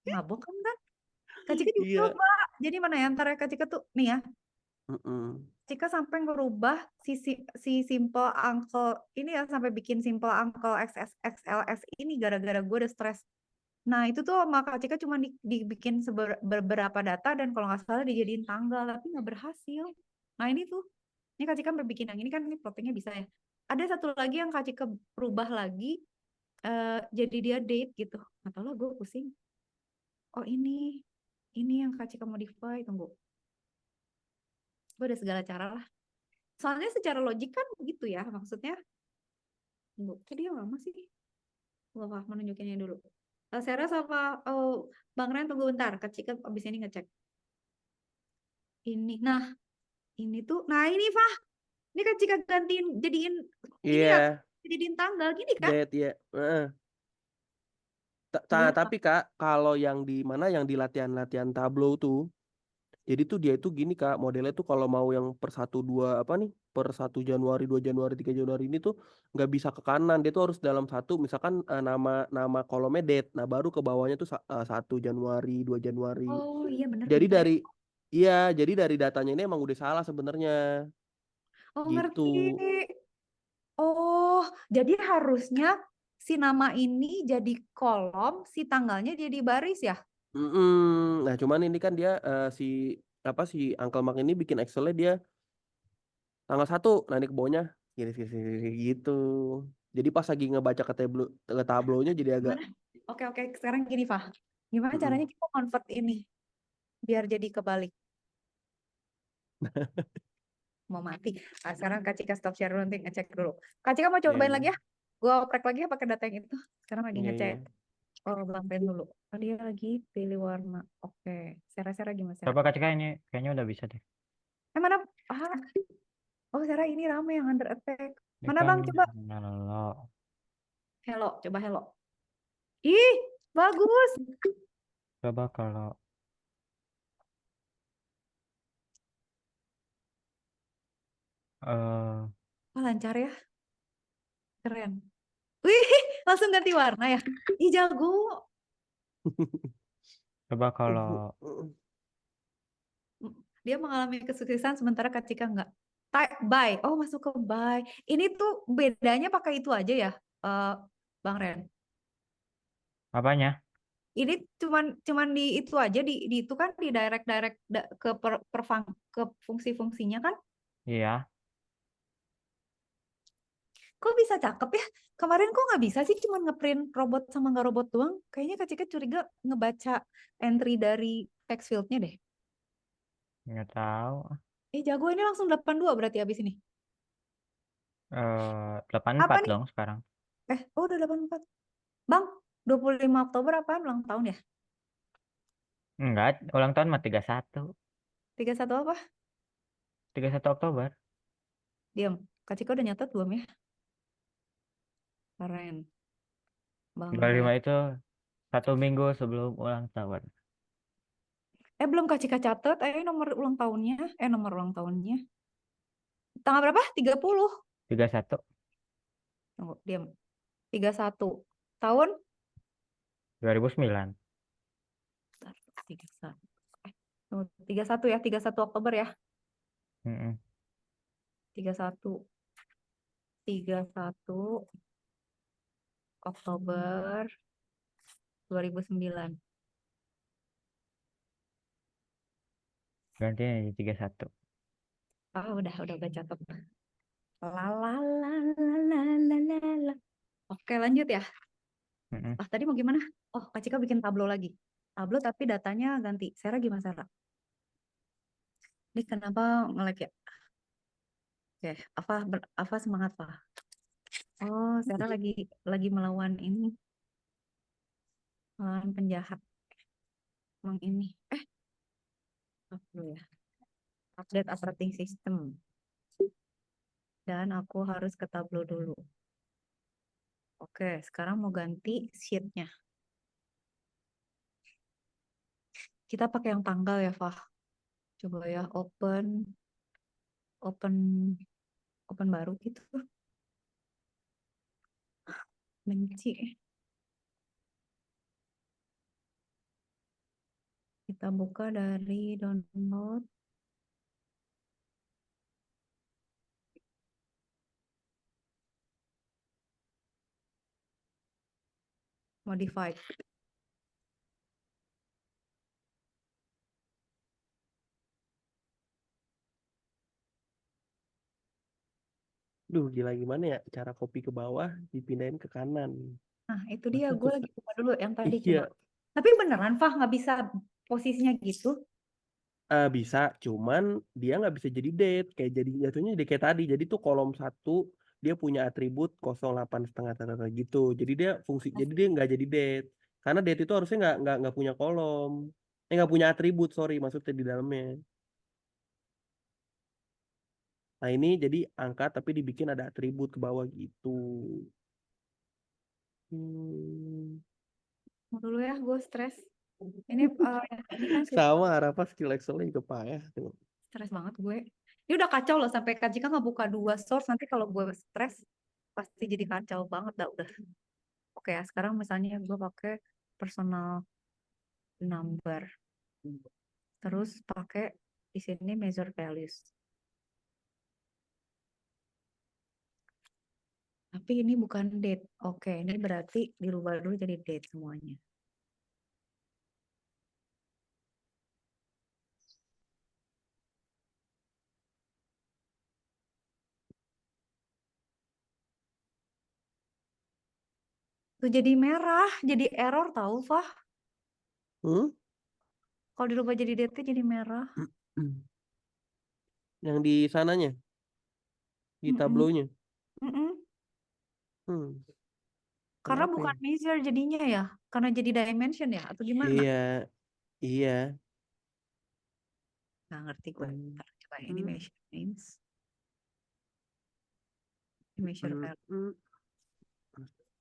Mabok kan? Kak Cika juga Iya. coba. Jadi mana ya antara Kak Cika tuh nih ya. Mm-mm. Cika sampai ngerubah si simple uncle ini ya, sampai bikin simple uncle XLS ini gara-gara gue udah stres. Nah itu tuh sama Kak Cika cuma dibikin beberapa data dan kalau nggak salah dijadiin tanggal tapi nggak berhasil. Nah ini tuh, ini Kak Cika sampai bikin yang ini kan, ini plottingnya bisa ya. Ada satu lagi yang Kak Cika rubah lagi, jadi dia date gitu. Nggak tahu lah, gue pusing. Oh ini yang Kak Cika modify, tunggu. Gue ada segala cara lah. Soalnya secara logik kan begitu ya, maksudnya. Tunggu, tadi yang lama sih. Gue menunjukinnya dulu. Sarah sama Bang Ren tunggu bentar. Kak Cika abis ini ngecek. Ini, nah ini tuh, nah ini Fah. Ini Kak Cika gantiin, jadiin ini ya, Iya, jadiin tanggal gini kan? date ya. Heeh. Iya, Fah. Tapi Kak, kalau yang di mana yang di latihan-latihan Tableau tuh, jadi tuh dia itu gini Kak, modelnya tuh kalau mau yang per 1 2 apa nih? Per 1 Januari, 2 Januari, 3 Januari ini tuh nggak bisa ke kanan. Dia tuh harus dalam satu, misalkan nama kolomnya date. Nah, baru ke bawahnya tuh 1 Januari, 2 Januari. Oh iya bener Jadi bisa ya. dari iya, jadi dari datanya ini emang udah salah sebenarnya. Oh Gitu. ngerti. Oh, jadi harusnya si nama ini jadi kolom, si tanggalnya jadi baris ya? Mm-mm. Nah, cuman ini kan dia si Uncle Mark ini bikin Excelnya dia tanggal 1, nah ini ke bawahnya gini, gini, gini, gini, gitu. Jadi pas lagi ngebaca ke tablonya jadi agak Gimana? Oke, sekarang gini, Fah. Gimana mm-mm. caranya kita convert ini biar jadi kebalik? Mau mati. Nah, sekarang Kak Cika stop share dulu, nanti ngecek dulu. Kak Cika mau Iya, cobain iya, lagi ya? Gue oprek lagi ya pakai data yang itu. Sekarang lagi iya, ngecek. iya. Oh, Bang Pen dulu. Oh, dia lagi pilih warna. Oke. Sarah gimana, Sarah? Coba Kak Cika ini kayaknya udah bisa deh. Mana? Ah. Oh, Sarah ini rame yang under attack. Ini Mana kan Bang? Coba. kalau Hello, coba hello. Ih, bagus. coba kalau eh Oh, lancar ya. Keren. Wih, langsung ganti warna ya. Ih, jago. coba kalau Dia mengalami kesuksesan sementara Kak Cika enggak. Type buy. Oh, masuk ke buy. Ini tuh bedanya pakai itu aja ya, eh, Bang Ren. apanya? Ini cuman di itu aja, di itu kan di direct ke ke fungsi-fungsinya kan. Iya, Kok bisa cakep ya? Kemarin kok nggak bisa sih, cuman ngeprint robot sama nggak robot doang. Kayaknya Kak Cika curiga ngebaca entry dari text fieldnya deh. nggak tahu. Jago, ini langsung 82 berarti habis ini. 84 Apa nih? dong sekarang. Oh udah 84. Bang, 25 Oktober apaan ulang tahun ya? Enggak, ulang tahun mah 31. 31 apa? 31 Oktober. Diam. Kak Cika udah nyatet belum ya? Keren. Bang 25 Ren. itu 1 minggu sebelum ulang tahun. Belum Kak Cika catet. Nomor ulang tahunnya. Nomor ulang tahunnya. Tanggal berapa? 30. 31. Tunggu, diam. 31. Tahun? 2009. 31. Tunggu, 31 ya. 31 Oktober ya. Mm-mm. 31 Oktober 2009. Berarti ini 31. Udah catat. La la la la la la la la. Oke, lanjut ya. Mm-mm. Tadi mau gimana? Kak Cika bikin tableau lagi. Tableau tapi datanya ganti. Sarah gimana, Sarah? Ini kenapa nge-lag ya? Oke, apa semangat, Pak? Sarah lagi melawan ini, melawan penjahat. Emang ini. Apa dulu ya? Update operating system. Dan aku harus ke tableau dulu. Oke, sekarang mau ganti sheet-nya. Kita pakai yang tanggal ya, Fah. Coba ya, open baru gitu. Benci. Kita buka dari download. Modified. Duh, gila gimana ya cara copy ke bawah dipindahin ke kanan. Nah, itu dia. Masa Gue tuh lagi buka dulu yang tadi iya, coba. Tapi beneran, Fah, nggak bisa posisinya gitu? bisa, cuman dia nggak bisa jadi date kayak jadi jatuhnya jadi kayak tadi. Jadi tuh kolom 1 dia punya atribut 08,5 gitu. Jadi dia jadi dia nggak jadi date. Karena date itu harusnya nggak punya kolom. Nggak punya atribut, sorry, maksudnya di dalamnya. Nah, ini jadi angka tapi dibikin ada atribut ke bawah gitu. Mau dulu ya, gue stres. Ini kan Sama Arafa skill Excel-nya juga payah tuh. stres banget gue. Ini udah kacau loh, sampai Kak Jika nggak buka 2 source. Nanti kalau gue stres, pasti jadi kacau banget dah udah. Oke ya, sekarang misalnya gue pakai personal number. Terus pakai di sini measure values. Tapi ini bukan date. Oke, ini berarti dirubah dulu jadi date semuanya. Tuh jadi merah, jadi error tahu, Fah. Kalau dirubah jadi date jadi merah. Yang di sananya, di Mm-mm. tablonya. Mm-mm. Karena Kenapa bukan ya? measure jadinya ya, karena jadi dimension ya, atau gimana? Iya. Nggak ngerti gue. Ntar coba ini Hmm. measure names. Measure value.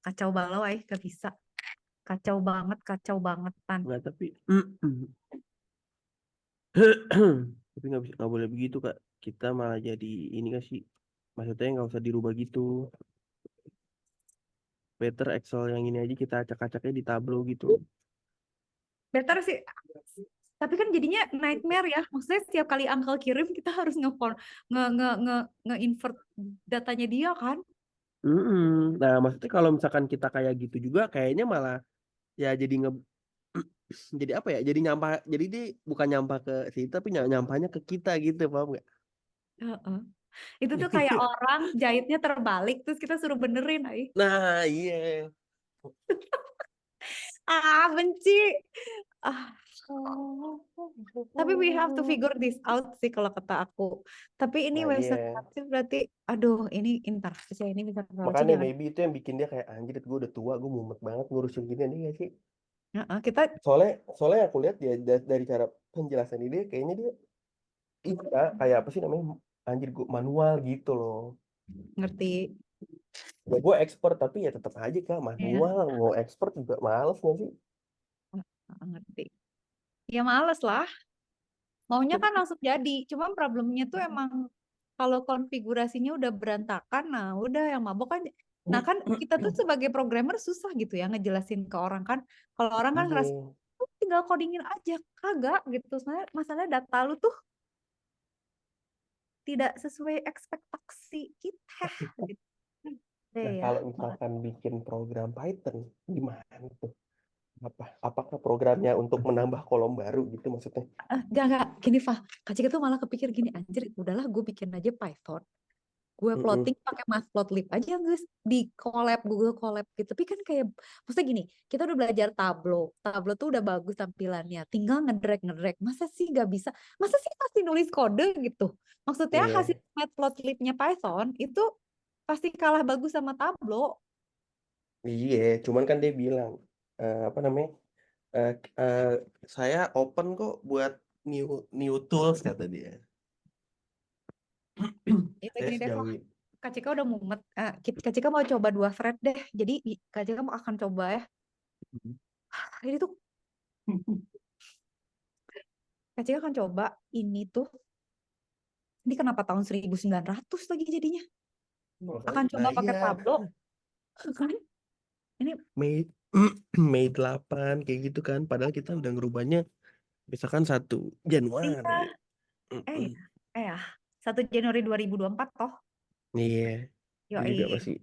Kacau balau, gak bisa. Kacau bangetan. Nggak, tapi tapi nggak boleh begitu, Kak. Kita malah jadi ini nggak sih? Maksudnya nggak usah dirubah gitu. Better Excel yang ini aja kita acak-acaknya di tableau gitu. Better sih. Tapi kan jadinya nightmare ya. Maksudnya setiap kali Uncle kirim kita harus nge-invert datanya dia kan. Nah, maksudnya kalau misalkan kita kayak gitu juga, kayaknya malah ya jadi jadi apa ya? Jadi nyampah, jadi dia bukan nyampah ke situ, tapi nyampahnya ke kita gitu, paham nggak? Heeh. Itu tuh kayak orang jahitnya terbalik terus kita suruh benerin, Nah, iya. Benci. Tapi we have to figure this out sih kalau kata aku. Tapi ini Nah, Western iya. Active berarti, aduh, ini interface ya, ini bisa Makanya jangan. maybe itu yang bikin dia kayak anjir, gue udah tua, gue mumet banget ngurusin gini nih gak sih? Kita Soalnya aku lihat dia dari cara penjelasan ini kayaknya dia kayak apa sih namanya, anjir, gue manual gitu loh. ngerti. Ya gue expert tapi ya tetap aja Kak, Ya, manual mau expert juga males gak sih? ngerti. Ya males lah. Maunya kan langsung jadi. Cuma problemnya tuh emang kalau konfigurasinya udah berantakan, nah udah yang mabok kan. Nah kan kita tuh sebagai programmer susah gitu ya ngejelasin ke orang kan. Kalau orang kan ngerasa Iya. tinggal codingin aja, kagak gitu. Masalahnya data lu tuh tidak sesuai ekspektasi kita gitu. Nah, Deh ya. kalau misalkan bikin program Python, gimana tuh? Apakah programnya untuk menambah kolom baru gitu maksudnya? Enggak, gini Fah, Kak Cika tuh malah kepikir gini, anjir udahlah gue bikin aja Python, gue Mm-mm. plotting pakai Matplotlib aja guys, di collab Google Colab gitu. Tapi kan kayak maksudnya gini, kita udah belajar Tableau tuh udah bagus tampilannya, tinggal ngedrag masa sih nggak bisa, masa sih pasti nulis kode gitu. Maksudnya Iya, hasil Matplotlibnya Python itu pasti kalah bagus sama Tableau. iya. Cuman kan dia bilang apa namanya? eh, eh, saya open kok buat new new tools kata dia. Itu Saya gini deh Fah, sejauh ini. Kak Cika udah mumet. Kak Cika mau coba 2 thread deh. Jadi Kak Cika mau akan coba ya. Ini tuh Kak Cika akan coba ini tuh. Ini kenapa tahun 1900 lagi jadinya? Akan coba Nah pakai iya, Tableau. Kan? Ini Mei Mei 8 kayak gitu kan. Padahal kita udah ngerubahnya misalkan 1 Januari. eh Mm-mm. ya 1 Januari 2024 toh. Iya, itu juga Yoi. masih.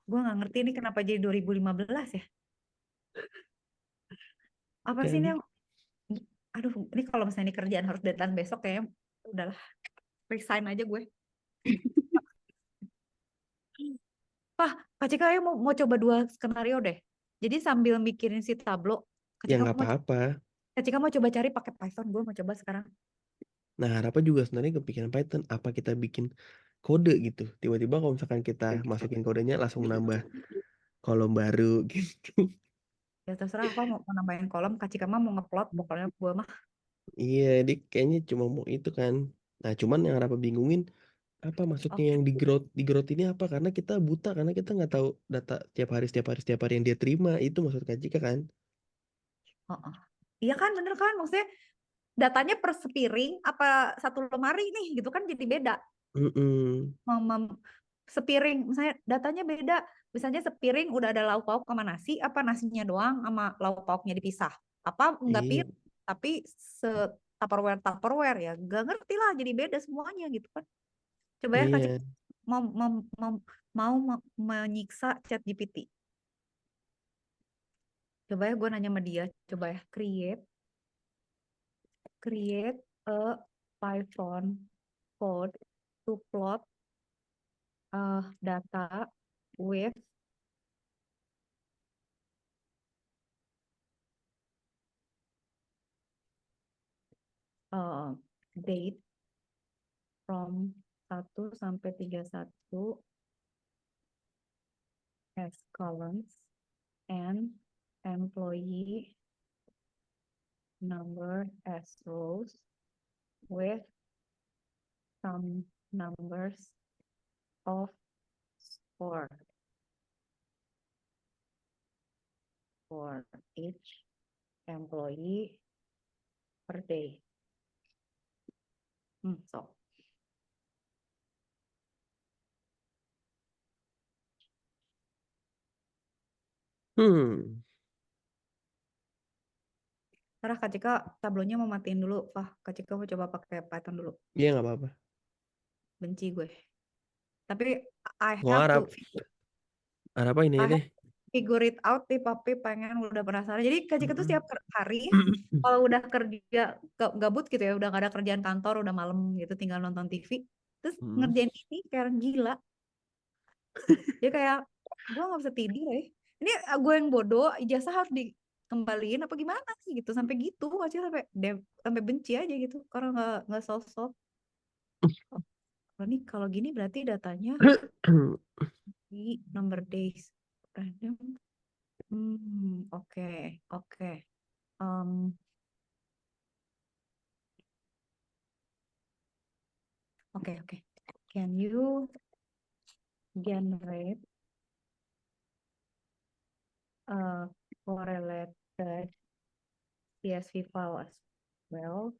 Gue nggak ngerti ini kenapa jadi 2015 ya. Apa sih ini Kan? yang aduh, ini kalau misalnya ini kerjaan harus deadline besok kayaknya udahlah, resign aja gue. Wah, Kak Cika ayo mau coba 2 skenario deh. Jadi sambil mikirin si Tableau, Kak Ya Cika nggak mau apa-apa. Kak Cika mau coba cari pakai Python. Gue mau coba sekarang. Nah, harapan juga sebenarnya kepikiran Python. Apa kita bikin kode gitu? Tiba-tiba kalau misalkan kita masukin kodenya langsung nambah kolom baru gitu. Ya terserah apa mau nambahin kolom. Kak Cika mah mau ngeplot. Pokoknya gue mah. Iya, dia kayaknya cuma mau itu kan. Nah, cuman yang harapan bingungin apa maksudnya Oke. yang di growth ini apa? Karena kita buta, karena kita nggak tahu data tiap hari yang dia terima itu maksud Kak Cika kan? Heeh. Iya kan, bener kan? Maksudnya datanya per sepiring apa satu lemari nih gitu kan jadi beda. Mm-mm. Sepiring misalnya datanya beda. Misalnya sepiring udah ada lauk pauk sama nasi, apa nasinya doang sama lauk pauknya dipisah. Apa enggak Iya, piring tapi se Tupperware ya. Gak ngerti lah, jadi beda semuanya gitu kan. Coba ya kasih iya. mau mau mau, menyiksa ChatGPT. Coba ya gue nanya sama dia, coba ya create a Python code to plot data with uh, date from 1 sampai 31 as columns and employee number as rows with some numbers of score for each employee per day. So Hmm, Sarah, Kak Cika tablonya mau matiin dulu. Wah, Kak Cika mau coba pakai Python dulu. iya nggak apa-apa. Benci gue. Tapi I Gua have to harap ini I deh. have to figure it out nih, papi pengen udah penasaran. Jadi Kak Cika tuh Mm-mm. setiap hari kalau udah kerja gabut gitu ya, udah gak ada kerjaan kantor, udah malam gitu tinggal nonton TV, terus Hmm. ngerjain ini kayak orang gila. Dia kayak gue nggak bisa tidur ya. Ini gue yang bodoh, ijazah harus dikembaliin apa gimana sih gitu, sampai gitu aja, sampai benci aja gitu karena nggak solve. Kalau gini berarti datanya di number days random. Oke, oke. Um, oke. Can you generate a correlated CSV file as well?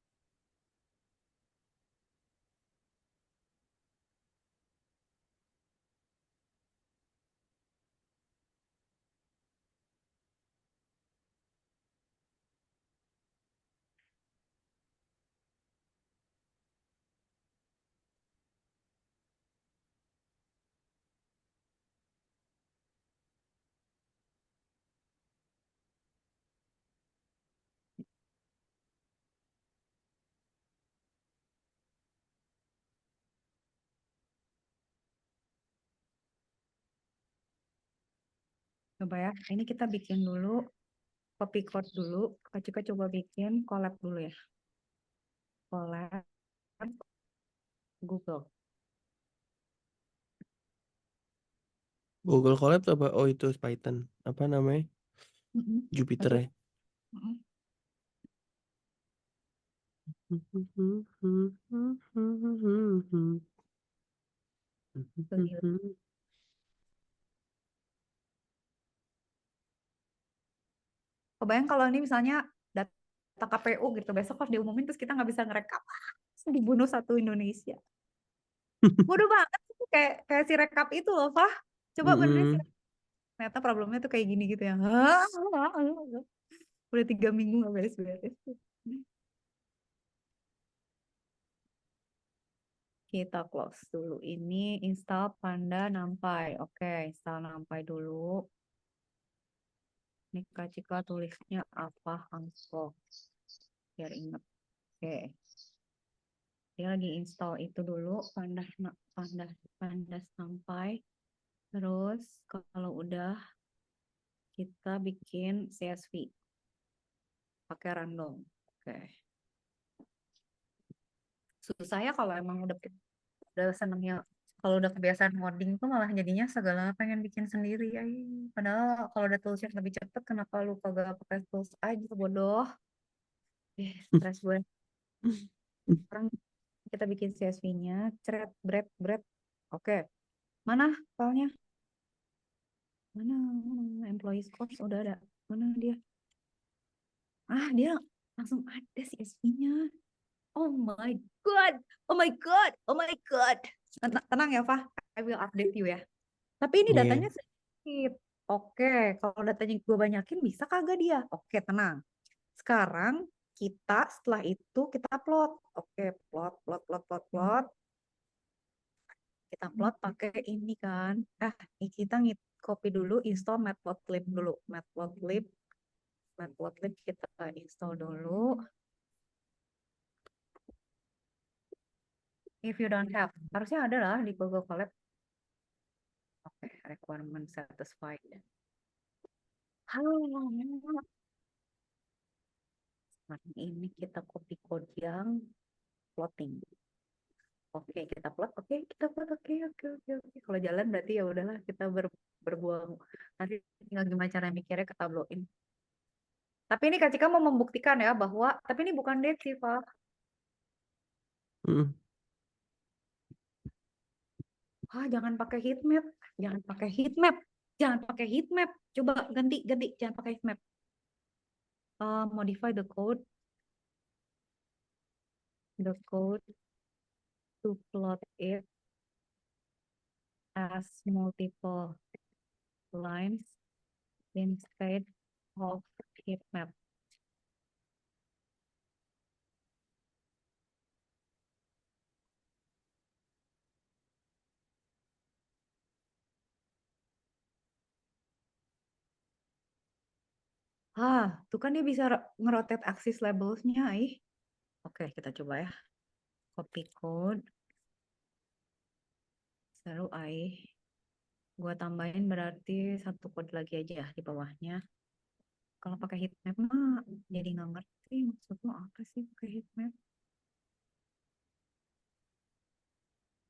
Coba ya, ini kita bikin dulu copy code dulu. Kak Cika coba bikin collab dulu ya. Collab Google. Google Colab tuh apa? Oh itu Python. Apa namanya? Mm-mm. Jupyter Oke. ya. Mm-mm. Tuh, gila. Kebayang kalau ini misalnya data KPU gitu, besok pas diumumin terus kita nggak bisa ngerekap. Terus dibunuh satu Indonesia. Bodoh banget sih, kayak si rekap itu loh, Fah. Coba benerin sih. Ternyata problemnya tuh kayak gini gitu ya. Udah 3 minggu nggak beres-beres. Kita close dulu. Ini install Panda NumPy. Oke, install NumPy dulu. Ini Kak Cika tulisnya apa? Angkok. Biar ingat. Oke. Dia lagi install itu dulu. Pandas NumPy. Terus kalau udah kita bikin CSV. Pakai random. Oke. Susah ya kalau emang udah senengnya, kalau udah kebiasaan ngoding tuh malah jadinya segala pengen bikin sendiri. Padahal kalau ada tools yang lebih cepet, kenapa lu kagak pakai tools aja, bodoh. Stres gue. Sekarang kita bikin CSV-nya, bread. Oke. Mana filenya? Mana employees cost udah ada. Mana dia? Dia langsung ada CSV-nya. Oh my God. Oh my God. Oh my God. Tenang ya, Fah. I will update you ya. Tapi ini Iya. datanya sedikit. Oke, kalau datanya gue banyakin bisa kagak dia? Oke, tenang. Sekarang kita setelah itu kita plot. Oke, plot. Kita plot pakai ini kan. Kita copy dulu, install matplotlib dulu. Matplotlib kita install dulu. If you don't have, harusnya ada lah di Google Colab. Oke, requirement satisfied. Ini kita copy code yang plotting. Oke, kita plot. Oke. Kalau jalan berarti ya udahlah, kita berbuang. Nanti tinggal gimana cara mikirnya ke tabloin. Tapi ini Kak Cika mau membuktikan ya bahwa, tapi ini bukan date sih, Pak. Jangan pakai heat map. Coba ganti, jangan pakai heat map. Modify the code to plot it as multiple lines instead of heat map. Tuh kan dia bisa ngerotate axis labelsnya, Oke, kita coba ya. Copy code. Lalu gue tambahin berarti satu kode lagi aja ya di bawahnya. Kalau pakai heat map mah jadi nggak ngerti maksudnya apa sih pakai heat map.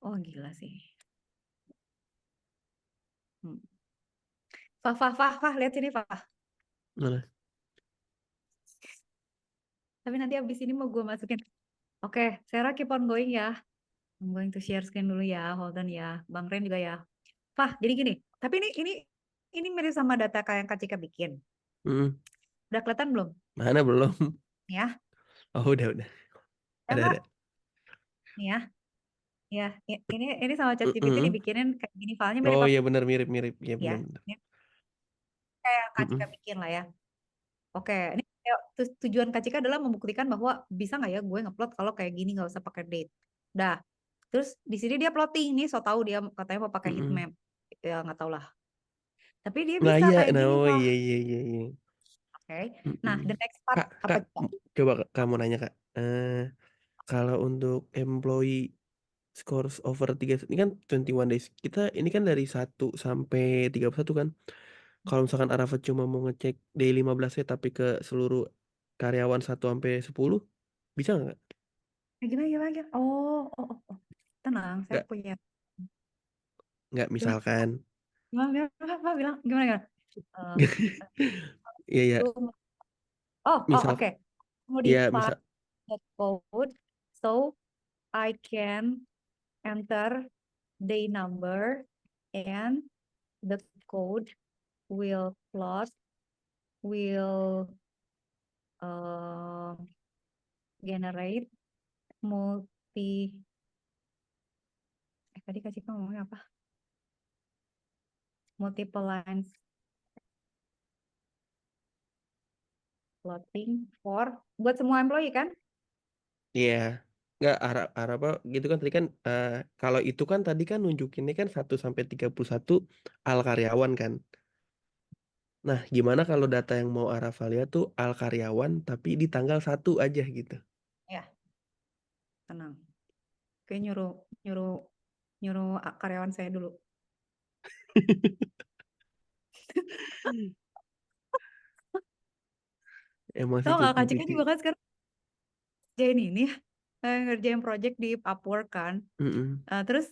Oh gila sih. Fah, lihat sini Fah. Tapi nanti abis ini mau gue masukin. Oke, Sarah keep on going ya. I'm going to share screen dulu ya, hold on ya. Bang Ren juga ya. Fah, jadi gini. Tapi ini mirip sama data kayak yang Kak Cika bikin. Udah kelihatan belum? Mana belum? Ya. Oh udah. Ada. Nih ya. Ya, ini sama ChatGPT dibikinin kayak gini, filenya mirip Oh apa? iya benar mirip. Iya Ya. benar. Kayak Kak Cika bikin lah ya. Oke, ini tujuan Kak Cika adalah membuktikan bahwa bisa nggak ya gue ngeplot kalau kayak gini nggak usah pakai date. Dah. Terus di sini dia plotting nih, so tahu dia katanya mau pakai heat map. Ya nggak tahu lah. Tapi dia Nah bisa iya, kayak gini, Pak. iya. Oke. Nah, the next part apa Kak, coba kamu nanya Kak. Kalau untuk employee scores over 3, ini kan 21 days. Kita ini kan dari 1 sampai 31 kan. Kalau misalkan Arafat cuma mau ngecek D15-nya tapi ke seluruh karyawan 1 sampai 10, bisa nggak? Gimana, gimana, gimana? Oh. Tenang, saya Nggak, punya. nggak Gimana, misalkan. gimana, apa bilang? Gimana? Eh, Iya, ya. itu, Misal, oke. ya misal, Modify the code so I can enter day number and the code will uh, generate multi tadi kasih ngomongnya apa? Multiple lines plotting for buat semua employee kan? iya. Nggak, apa gitu kan tadi kan, kalau itu kan tadi kan nunjukinnya kan 1 sampai 31 al karyawan kan. Nah, gimana kalau data yang mau Arafah lihat tuh al karyawan tapi di tanggal 1 aja gitu. Ya, tenang. Oke, nyuruh nyuruh nyuruh karyawan saya dulu. Emang sih Tahu nggak Kak Cika ChatGPT. juga kan sekarang ngerjain ini ya, ngerjain project di Upwork kan. Mm-mm. Terus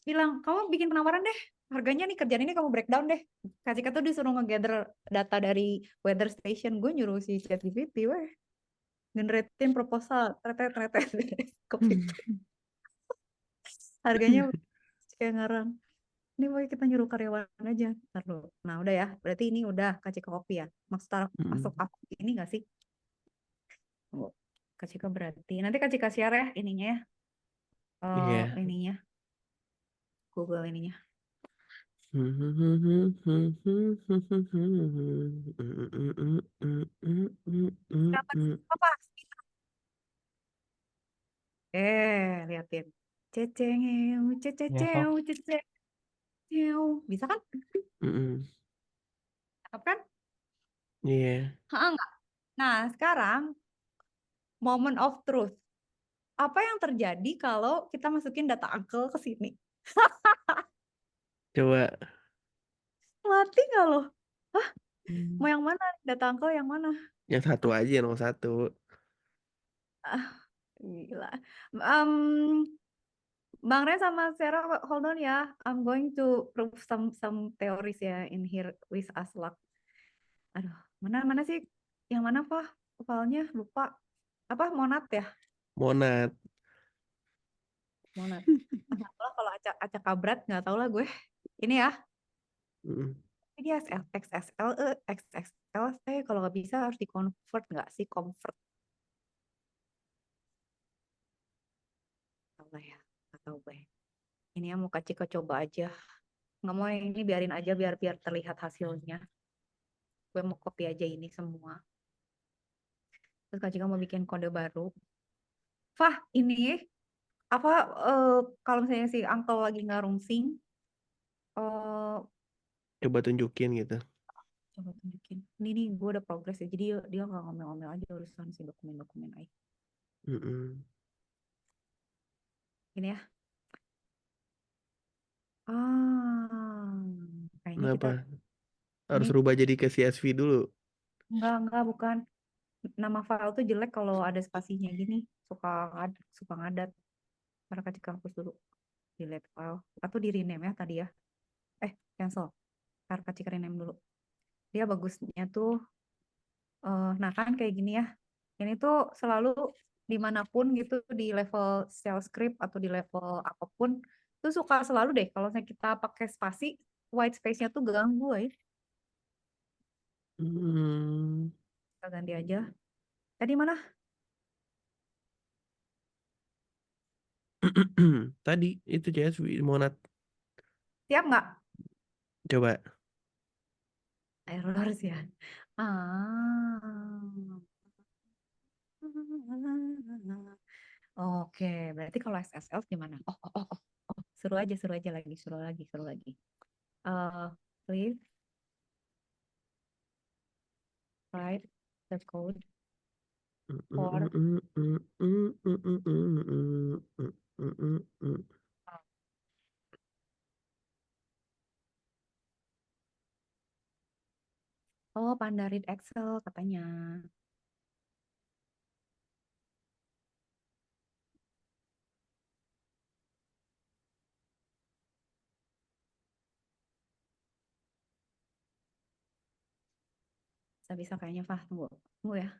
bilang, kamu bikin penawaran deh. Harganya nih kerjaan ini kamu breakdown deh. Kak Cika tuh disuruh nge-gather data dari weather station. Gue nyuruh si ChatGPT, weh. Generatein proposal. Tretet. Copy. Harganya kayak ngarang. Ini mau kita nyuruh karyawan aja. Ntar dulu. Nah udah ya. Berarti ini udah Kak Cika copy ya. Masuk Mm-mm. apa ini gak sih? Oh, Kak Cika berarti. Nanti Kak Cika share ya ininya ya. Iya. Ininya. Google ininya. Berapa? Apa? Liatin. Cecengeu, Ya, sok. cecengeu. Bisa kan? Mm-mm. Cakep kan? Iya. Enggak. Nah, sekarang moment of truth. Apa yang terjadi kalau kita masukin data uncle ke sini? Coba. Mati nggak loh? Hah? Mau Hmm. yang mana? Data uncle yang mana? Yang satu aja, nomor 1. Ah, gila. Um, Bang Ren sama Sarah, hold on ya. I'm going to prove some theories ya in here with us luck. Aduh, mana sih? Yang mana Pak? Kepalanya lupa. Apa Monat ya? Monat. Monat. Nggak tahu lah kalau acak kabrat nggak tahu lah gue. Ini ya. Mm-mm. Ini XXL, XXL. Kalau nggak bisa harus di convert nggak sih? Convert. Tahu lah ya. Nggak tahu gue. Ini yang mau Kak Cika coba aja. Nggak mau yang ini biarin aja biar terlihat hasilnya. Gue mau copy aja ini semua. Terus Kak Cika mau bikin kode baru. Fah, ini apa kalau misalnya si uncle lagi nggak rungsing, eh Coba tunjukin gitu. coba tunjukin. Ini nih gue udah progres ya. Jadi dia nggak ngomel-ngomel aja urusan si dokumen-dokumen aja. Mm-mm. Ini ya. Ah, kayaknya kita Kenapa? Harus ini rubah jadi ke CSV dulu. enggak bukan. Nama file tuh jelek kalau ada spasinya gini. Suka ngadat. Karena Kak Cika hapus dulu. Delete file. Atau di rename ya tadi ya. Cancel. Ntar Kak Cika rename dulu. Dia bagusnya tuh nah kan kayak gini ya. Ini tuh selalu dimanapun gitu di level shell script atau di level apapun tuh suka selalu deh kalau misalnya kita pakai spasi white space-nya tuh ganggu ya. Hmm. Kita ganti aja. Tadi mana? Tadi itu CSV Monat. Siap nggak? Coba. Error sih ya. Ah. Oke, berarti kalau SSL gimana? Suruh aja lagi, suruh lagi. Uh, Please write the code for Oh, Panda read Excel katanya. Bisa kayaknya, Fah. Tunggu. Tunggu ya.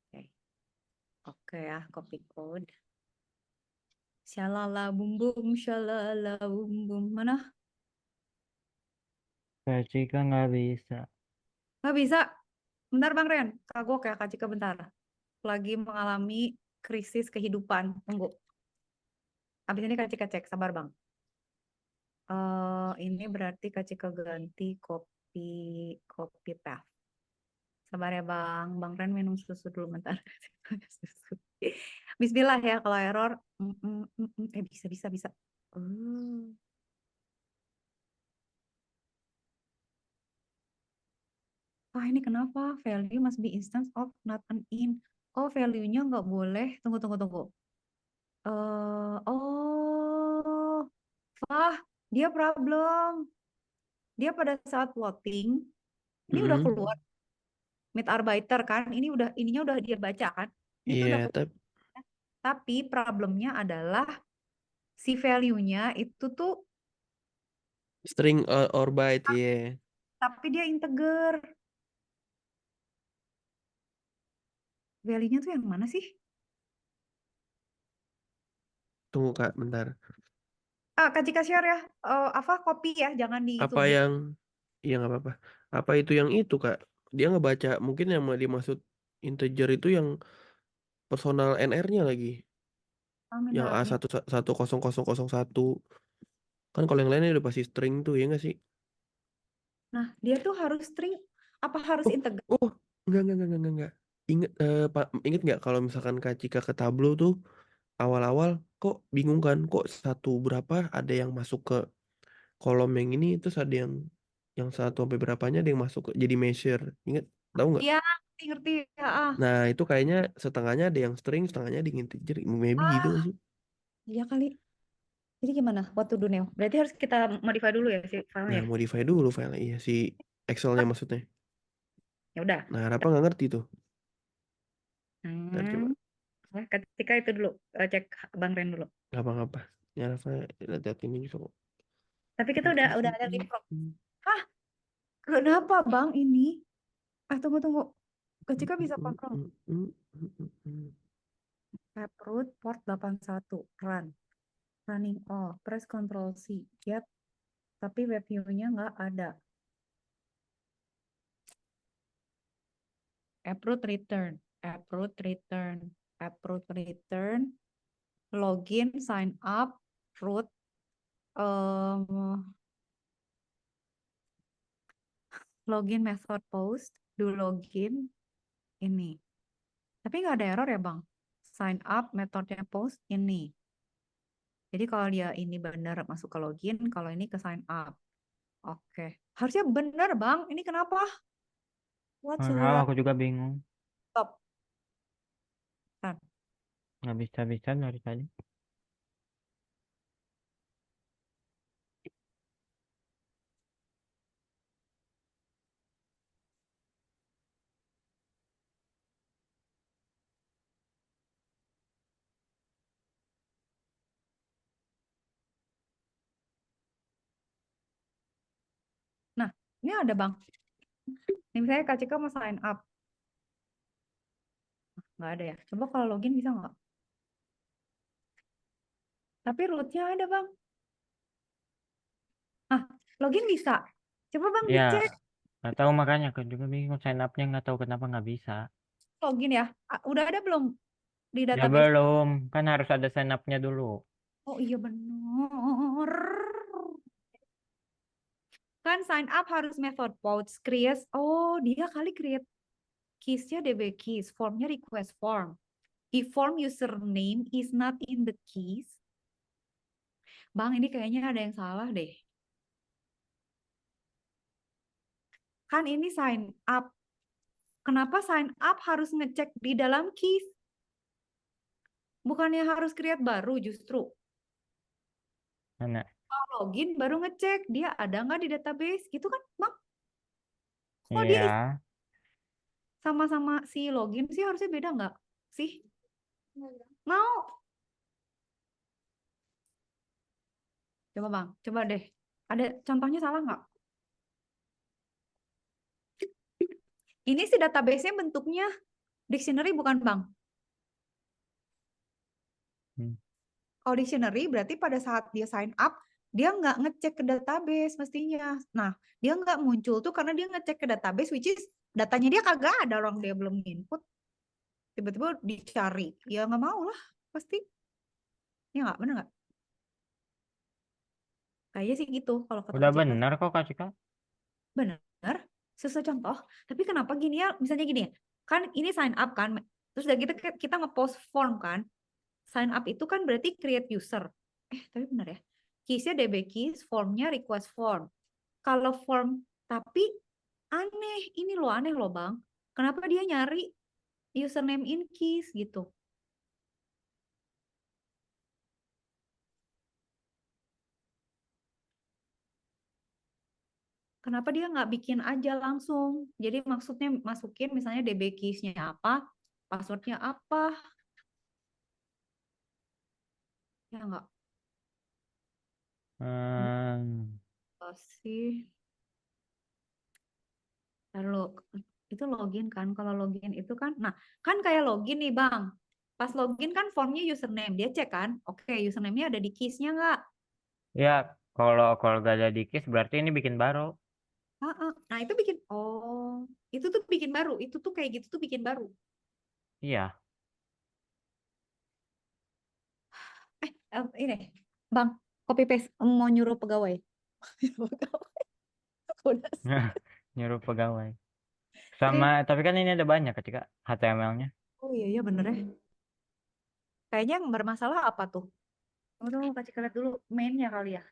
Oke. Oke ya, copy code. Shalala bum bum, shalala bum bum. Mana? Kak Cika nggak bisa. Nggak bisa. Bentar Bang Ren. Kagok ya Kak Cika bentar. Lagi mengalami krisis kehidupan. Tunggu. Habis ini Kak Cika cek. Sabar Bang. Ini berarti Kak Cika ganti copy path. Sabar ya Bang. Bang Ren minum susu dulu bentar. Susu. Bismillah ya kalau error. Bisa. Wah ini kenapa? Value must be instance of not an int. Oh value-nya nggak boleh. Tunggu. Oh, wah dia problem. Dia pada saat plotting, ini udah Mm-mm. keluar Mitarbeiter kan? Ininya udah dia baca kan? Ini tuh Iya, udah keluar. Tapi problemnya adalah si value-nya itu tuh, string or byte, iya. tapi dia integer. Value-nya tuh yang mana sih? Tunggu Kak, bentar. Kak Cika share ya. Apa copy ya? Jangan di itu. Apa yang, iya nggak apa-apa. Apa itu yang itu Kak? Dia ngebaca, mungkin yang mau dimaksud integer itu yang personal NR-nya lagi. Yang A1100001. Kan kalau yang lainnya udah pasti string tuh, ya nggak sih? Nah, dia tuh harus string. Apa harus Oh, integer? oh, enggak. Ingat nggak kalau misalkan Kak Cika ke Tableau tuh awal-awal kok bingung kan? Kok satu berapa ada yang masuk ke kolom yang ini, terus ada yang 1 sampai berapanya ada yang masuk ke jadi measure. Ingat? Tahu nggak? Iya, ngerti. Ya. Nah, itu kayaknya setengahnya ada yang string, setengahnya ada yang integer. Maybe gitu nggak sih? Iya kali. Jadi gimana? What to do now? Berarti harus kita modify dulu ya si filenya. Nah, modify dulu file iya si Excel-nya maksudnya. Ya udah. Nah, Rafa nggak ngerti tuh. Ntar coba. Ketika itu dulu cek Bang Ren dulu. Nggak apa-apa. Ya, Rafa lihat ini juga kok. Tapi kita udah ada leapfrog. Hah? Kenapa Bang ini? Tunggu. Ketika bisa kontrol. Taproot port 81 run. Running all. Press Ctrl C. Get. Tapi web view-nya nggak ada. Approve return. Login, sign up, root. Login method post, do login, ini. Tapi nggak ada error ya Bang? Sign up, metodenya post, ini. Jadi kalau dia ini benar masuk ke login, kalau ini ke sign up. Oke. Harusnya benar Bang, ini kenapa? What's Aku juga bingung. Stop. Nggak bisa dari tadi. Nah, ini ada Bang. Ini misalnya Kak Cika mau sign up. Nggak ada ya. Coba kalau login bisa nggak? Tapi rootnya ada Bang. Login bisa. Coba Bang Ya, dicek. nggak tahu makanya aku juga bingung sign up-nya nggak tahu kenapa nggak bisa. Login ya. Udah ada belum di Ya database? belum, kan harus ada sign up-nya dulu. Oh iya benar. Kan sign up harus method post create. Oh, dia kali create keys-nya DB keys, formnya request form. If form username is not in the keys. Bang, ini kayaknya ada yang salah deh. Kan ini sign up. Kenapa sign up harus ngecek di dalam keys? Bukannya harus create baru justru. Mana? Kalau login baru ngecek dia ada nggak di database. Gitu kan, Bang? Oh dia Iya. sama-sama si login sih harusnya beda nggak sih? Mau? Coba Bang, coba deh. Ada contohnya salah nggak? Ini sih database-nya bentuknya dictionary bukan Bang? Hmm. Kalau dictionary berarti pada saat dia sign up, dia nggak ngecek ke database mestinya. Nah, dia nggak muncul tuh karena dia ngecek ke database, which is datanya dia kagak ada, orang dia belum input. Tiba-tiba dicari. Ya nggak mau lah, pasti. Ya nggak, bener nggak? Kayaknya sih gitu kalau kata Udah Kak Cika. bener kok Kak Cika. Bener, sesuai contoh. Tapi kenapa gini ya, misalnya gini ya, kan ini sign up kan, terus udah gitu kita ngepost form kan. Sign up itu kan berarti create user. Tapi bener ya. Keysnya DB keys, formnya request form. Kalau form, tapi aneh, ini loh aneh loh Bang. Kenapa dia nyari username in keys gitu? Kenapa dia nggak bikin aja langsung? Jadi maksudnya masukin misalnya DB keys-nya apa, passwordnya apa, ya nggak Hmm. sih. Lalu itu login kan? Kalau login itu kan, nah kan kayak login nih Bang. Pas login kan formnya username, dia cek kan, oke username-nya ada di keys-nya nggak? Ya, kalau gak ada di case berarti ini bikin baru. Nah itu bikin, oh itu tuh bikin baru, itu tuh kayak gitu tuh bikin baru. Iya. Ini Bang, copy paste mau nyuruh pegawai. Udah sih. Nyuruh pegawai. Ini, Sama, tapi kan ini ada banyak Kak Cika HTML-nya. oh iya iya bener ya. Kayaknya yang bermasalah apa tuh? Udah kasih lihat dulu mainnya kali ya.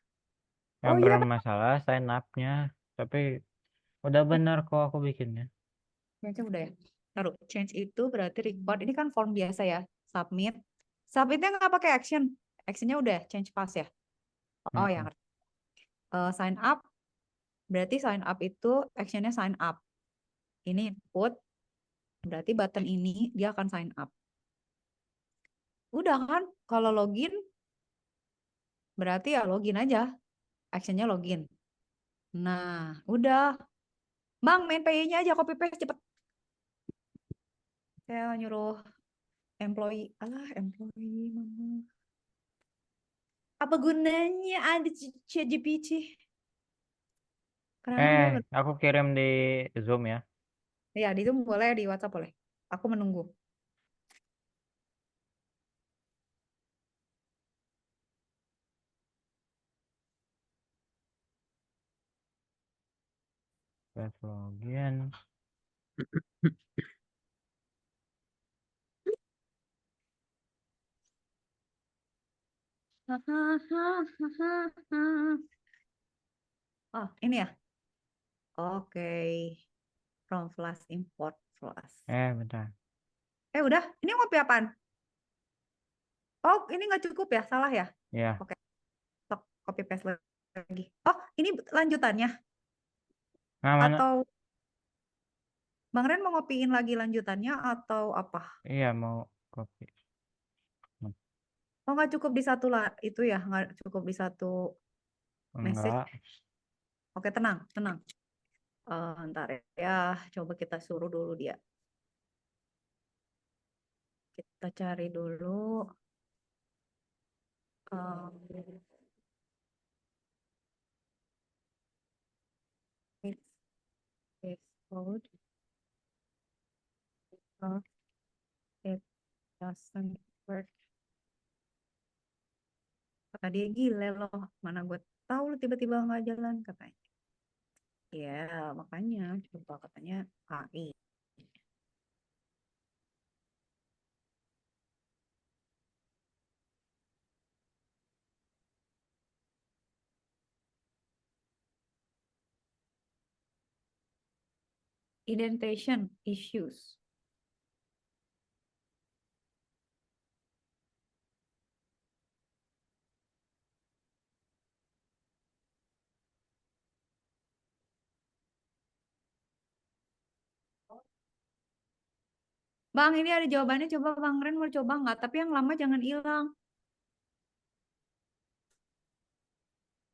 Yang Oh iya Bang. bermasalah sign up-nya. Tapi udah bener kok aku bikinnya. Change udah ya. Taruh change itu berarti record. Ini kan form biasa ya. Submit. Submitnya nggak pakai action. Actionnya udah change pass ya. Oh ya. Mm-mm. Sign up. Berarti sign up itu actionnya sign up. Ini input. Berarti button ini dia akan sign up. Udah kan? Kalau login berarti ya login aja. Actionnya login. Nah, udah. Bang, main PI-nya aja copy paste cepet. Saya nyuruh employee. Alah, employee mama. Apa gunanya ada ChatGPT? Karena kan dia Aku kirim di Zoom ya. ya di Zoom boleh, di WhatsApp boleh. Aku menunggu. Press login. Oh, ini ya. Oke. From Flash import Flash. Bentar. Udah. Ini ngopi apaan? Oh, ini nggak cukup ya? Salah ya? Ya. Oke. Sok, copy paste lagi. Oh, ini lanjutannya. Nah, mana? Atau Bang Ren mau ngopiin lagi lanjutannya atau apa? Iya, mau copy. Oh, nggak cukup di satu lah. Itu ya, nggak cukup di satu message. Enggak. Oke, tenang, tenang. Ntar ya, coba kita suruh dulu dia. Kita cari dulu. Um, it's, it's code. It doesn't work. Kata dia gila loh. Mana gue tahu lu tiba-tiba nggak jalan katanya. Ya, makanya coba katanya AI. Indentation issues. Bang, ini ada jawabannya. Coba Bang Ren mau coba nggak? Tapi yang lama jangan hilang.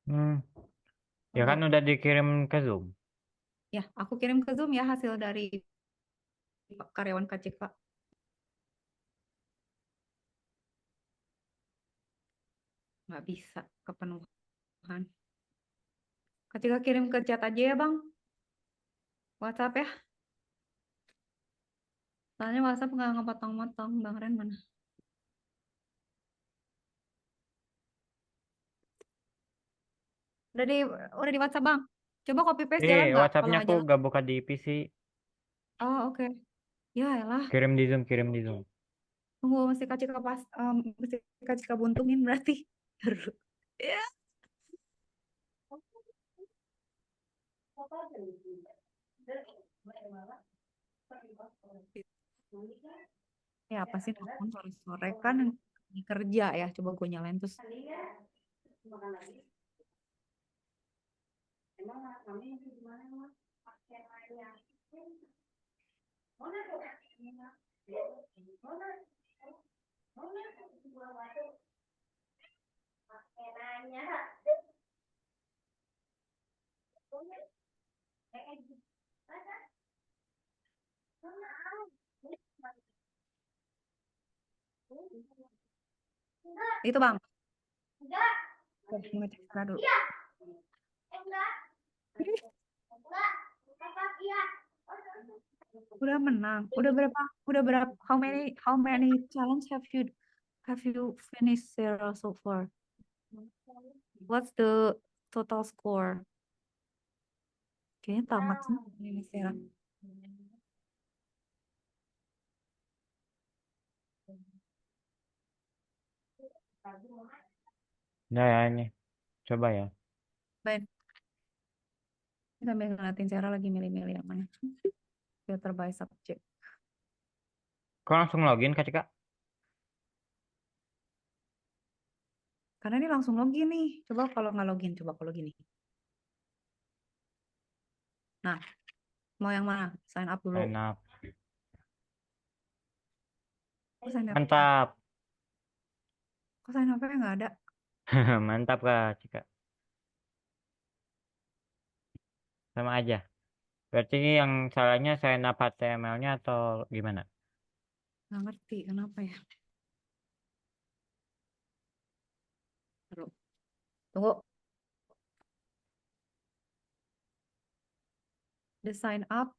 Hmm. Ya kan Tunggu. udah dikirim ke Zoom. Ya, aku kirim ke Zoom ya hasil dari karyawan KCK. Nggak bisa kepenuhan. KCK kirim ke chat aja ya Bang. WhatsApp ya. Soalnya WhatsApp nggak ngepotong-potong. Bang Ren mana? Udah di WhatsApp Bang. Coba copy paste jalan nggak? Kalau WhatsApp-nya nggak aku jalan. gak buka di PC. Oh, oke. Ya elah. Kirim di Zoom, kirim di Zoom. Tunggu mesti KCK mesti KCK buntungin berarti. Ya. Ya apa sih nelfon sore-sore kan yang lagi kerja ya. Coba gue nyalain terus. Itu Bang. Ngecek Sarah dulu. Udah menang. Udah berapa? How many challenge have you finished Sarah so far? What's the total score? Kayaknya tamat semua ini Sarah. Nah ya ini. Coba ya. Ben, kita sambil ngeliatin Sarah lagi milih-milih yang mana. Filter by subject. Kok langsung login Kak Cika? Karena ini langsung login nih. Coba kalau nggak login, coba kalau gini. Nah, mau yang mana? Sign up dulu. Sign up. Kok sign up? Mantap. Kok sign up-nya nggak ada? Mantap Kak Cika. Sama aja. Berarti yang salahnya sign up HTML-nya atau gimana? Nggak ngerti kenapa ya. Tunggu. Tunggu. The sign up.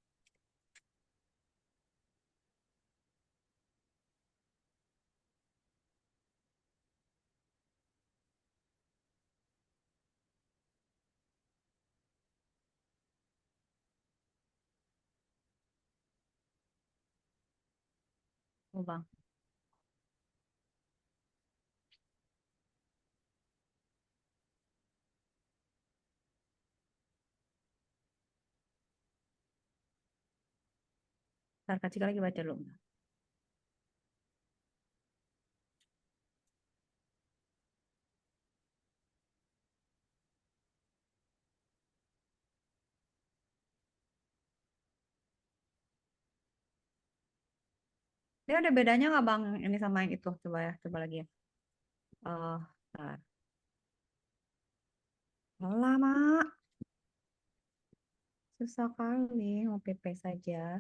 Oh, Bang. Ntar Kak Cika lagi baca dulu. Dia ada bedanya nggak Bang ini sama yang itu? Coba ya, coba lagi ya. Ntar. Lama. Susah kali mau PP saja.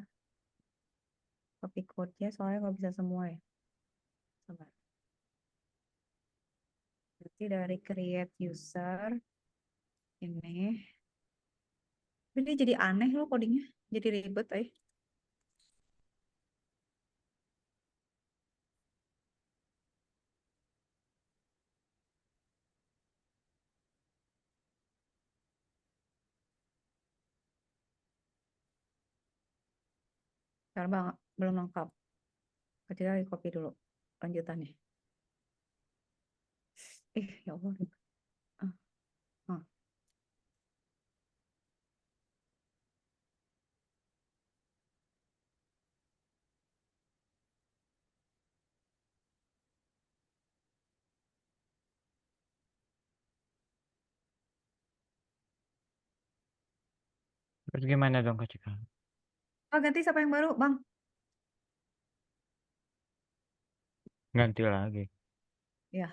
Copy code-nya soalnya nggak bisa semua ya. Sabar. Berarti dari create user ini. Ini jadi aneh loh codingnya. Jadi ribet eh. Sekarang Bang, belum lengkap. Ketika lagi copy dulu lanjutannya. Ya Allah. Ah, ah. Terus gimana dong Kak Cika? Oh, ganti siapa yang baru, Bang? Ganti lagi. Ya.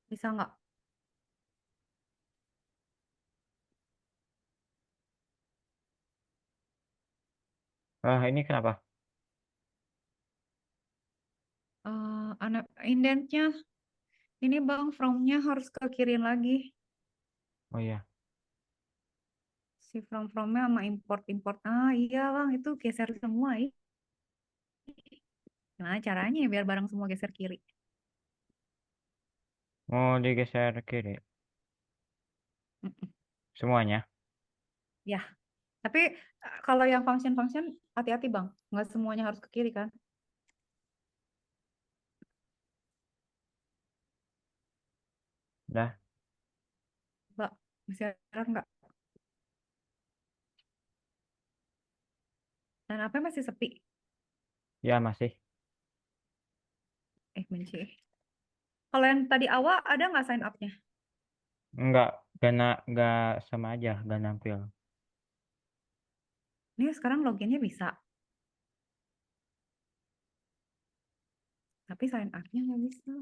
Bisa nggak? Ini kenapa? Indentnya ini Bang, from-nya harus ke kiri lagi. Oh iya. Si from-nya sama import-import. Ah iya Bang, itu geser semua. Nah caranya ya biar bareng semua geser kiri. Mau digeser kiri. Mm-mm. Semuanya. Ya, tapi kalau yang function-function hati-hati Bang, nggak semuanya harus ke kiri kan? Dah. Mbak, masih ada nggak? Dan apa masih sepi? Ya masih. Benci. Kalau yang tadi awal ada nggak sign up-nya? Enggak. Enggak sama aja. Enggak nampil. Ini sekarang loginnya bisa, tapi sign up-nya nggak bisa.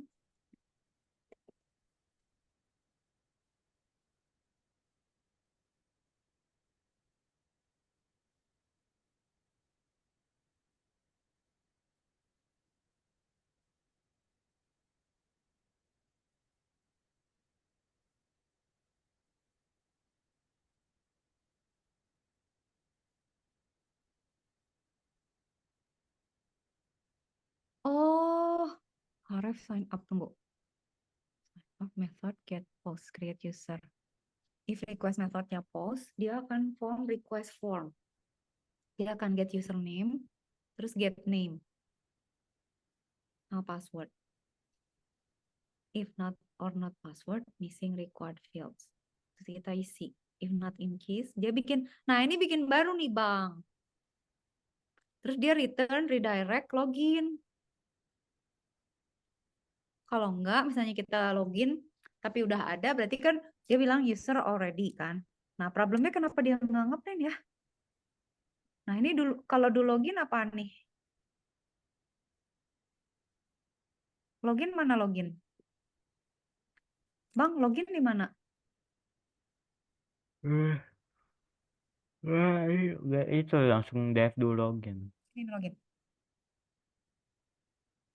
Oh, harus sign up, tunggu. Sign up method get post create user. If request methodnya post, dia akan form request form. Dia akan get username, terus get name, sama password. If not or not password, missing required fields. Terus kita isi. If not in case, dia bikin. Nah ini bikin baru nih Bang. Terus dia return, redirect, login. Kalau enggak, misalnya kita login, tapi udah ada, berarti kan dia bilang user already kan. Nah, problemnya kenapa dia nggak ngeprint ya? Nah, ini dulu kalau dulu login apa nih? Login mana login? Bang, login di mana? Eh, itu langsung dev dulu login. Ini login.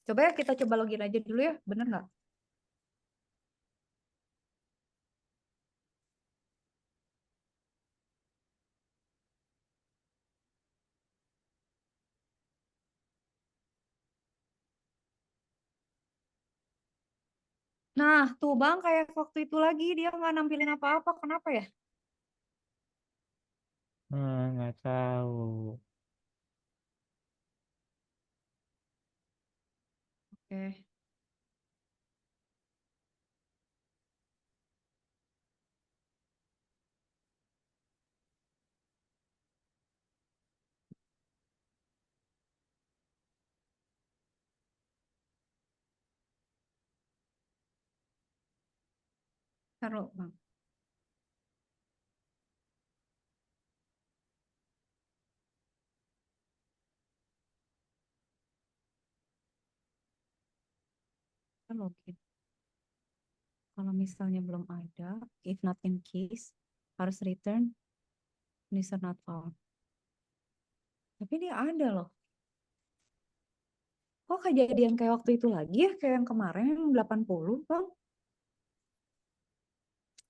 Coba ya kita coba login aja dulu ya, bener nggak? Nah, tuh Bang, kayak waktu itu lagi dia nggak nampilin apa-apa. Kenapa ya? Nggak tahu. Oke. Taruh, Bang. Kita login. Kalau misalnya belum ada, if not in case, harus return user not found. Tapi dia ada loh. Kok kejadian kayak waktu itu lagi ya, kayak yang kemarin yang 80, Bang?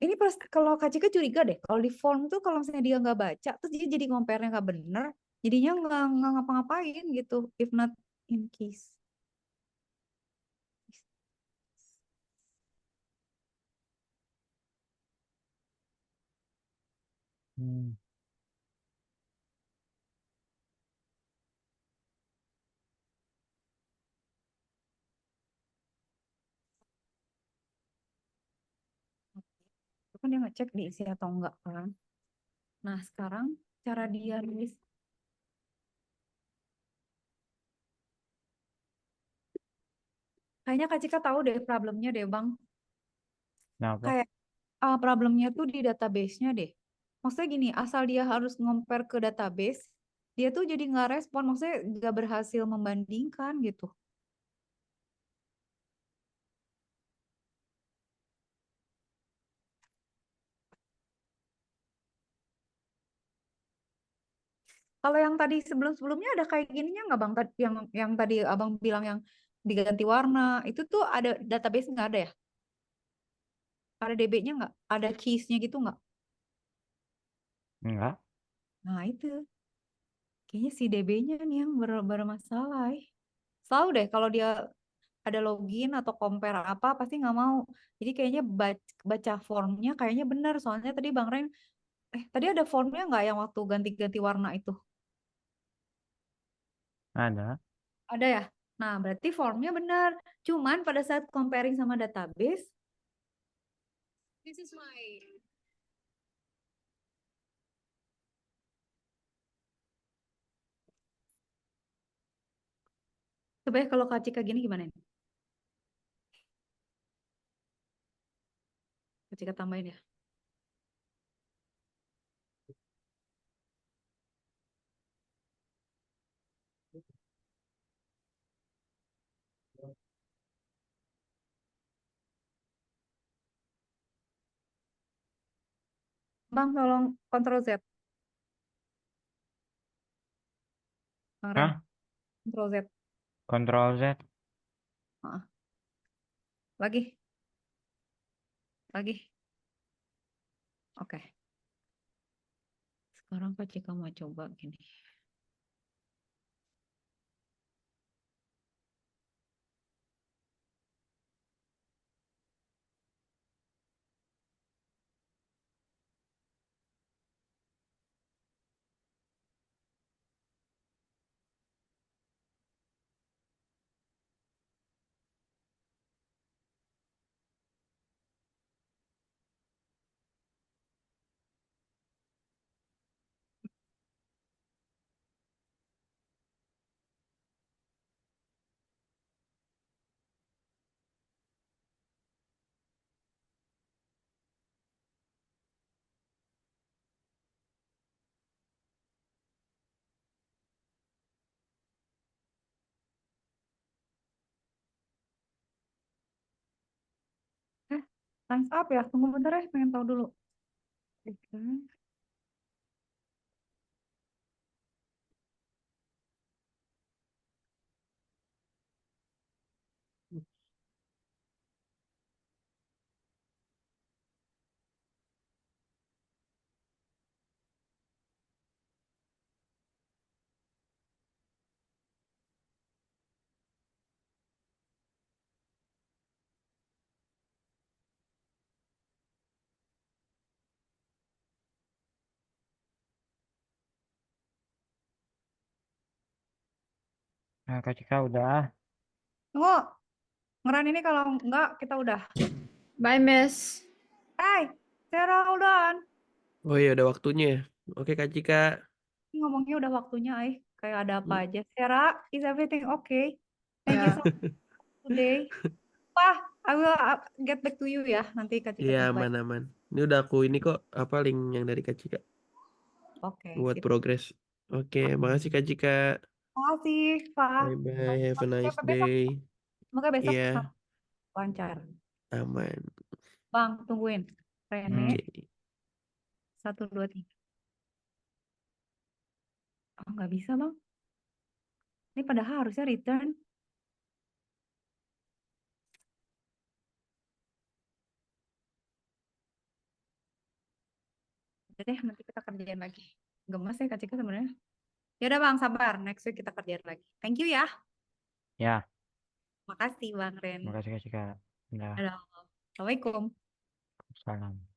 Ini pas kalau Kak Cika curiga deh, kalau di form tuh kalau misalnya dia nggak baca, terus dia jadi compare-nya nggak bener, jadinya nggak ngapa-ngapain gitu, if not in case. Hmm. Itu kan dia ngecek diisi atau enggak kan. Nah sekarang cara dia nulis Kayaknya Kak Cika tahu deh problemnya deh Bang. Kenapa? Kayak problemnya tuh di database-nya deh. Maksudnya gini, asal dia harus compare ke database, dia tuh jadi nggak respon, maksudnya nggak berhasil membandingkan gitu. Kalau yang tadi sebelum-sebelumnya ada kayak gininya nggak Bang? Yang tadi Abang bilang yang diganti warna, itu tuh ada database nggak ada ya? Ada DB-nya nggak? Ada keys-nya gitu nggak? Enggak. Nah itu, kayaknya si DB-nya nih yang bermasalah. Selalu deh kalau dia ada login atau compare apa pasti nggak mau. Jadi kayaknya baca formnya kayaknya benar. Soalnya tadi Bang Ren, tadi ada formnya nggak yang waktu ganti-ganti warna itu? Ada. Ada ya? Nah, berarti formnya benar. Cuman pada saat comparing sama database, this is my coba ya kalau Kak Cika gini gimana nih? Kak Cika tambahin ya. Bang, tolong Ctrl Z. Bang Ren, Hah? Ctrl Z. Ctrl Z. Ah, lagi, lagi. Oke. Sekarang Kak Cika mau coba gini. Times up ya. Tunggu bentar ya, pengen tahu dulu. Oke. Nah, Kak Cika udah. Tunggu, ngeran ini kalau enggak kita udah. Bye, Miss. Hai, Sarah, hold on. Oh iya udah waktunya. Oke Kak Cika. Ini ngomongnya udah waktunya, kayak ada apa aja. Sarah, is everything okay? Thank you Ya. so much today. Wah, I will get back to you ya. Nanti Kak Cika Iya coba. aman-aman. Ini udah aku ini kok apa link yang dari Kak Cika Oke, buat sip. progres. Oke, makasih Kak Cika. Makasih, Pak. Bye bye. Have a nice Sampai besok. day. Semoga besok Iya, lancar. aman. Bang, tungguin. Rene, Hmm. Oke. 1, 2, 3. Oh, nggak bisa, Bang. Ini padahal harusnya return. Udah deh, nanti kita kerjain lagi. Gemes ya Kak Cika sebenarnya. Ya udah Bang, sabar. Next week kita kerjain lagi. Thank you ya. Ya, Makasih Bang Ren. makasih Kak Cika. Udah. Dadah. Assalamualaikum. Salam.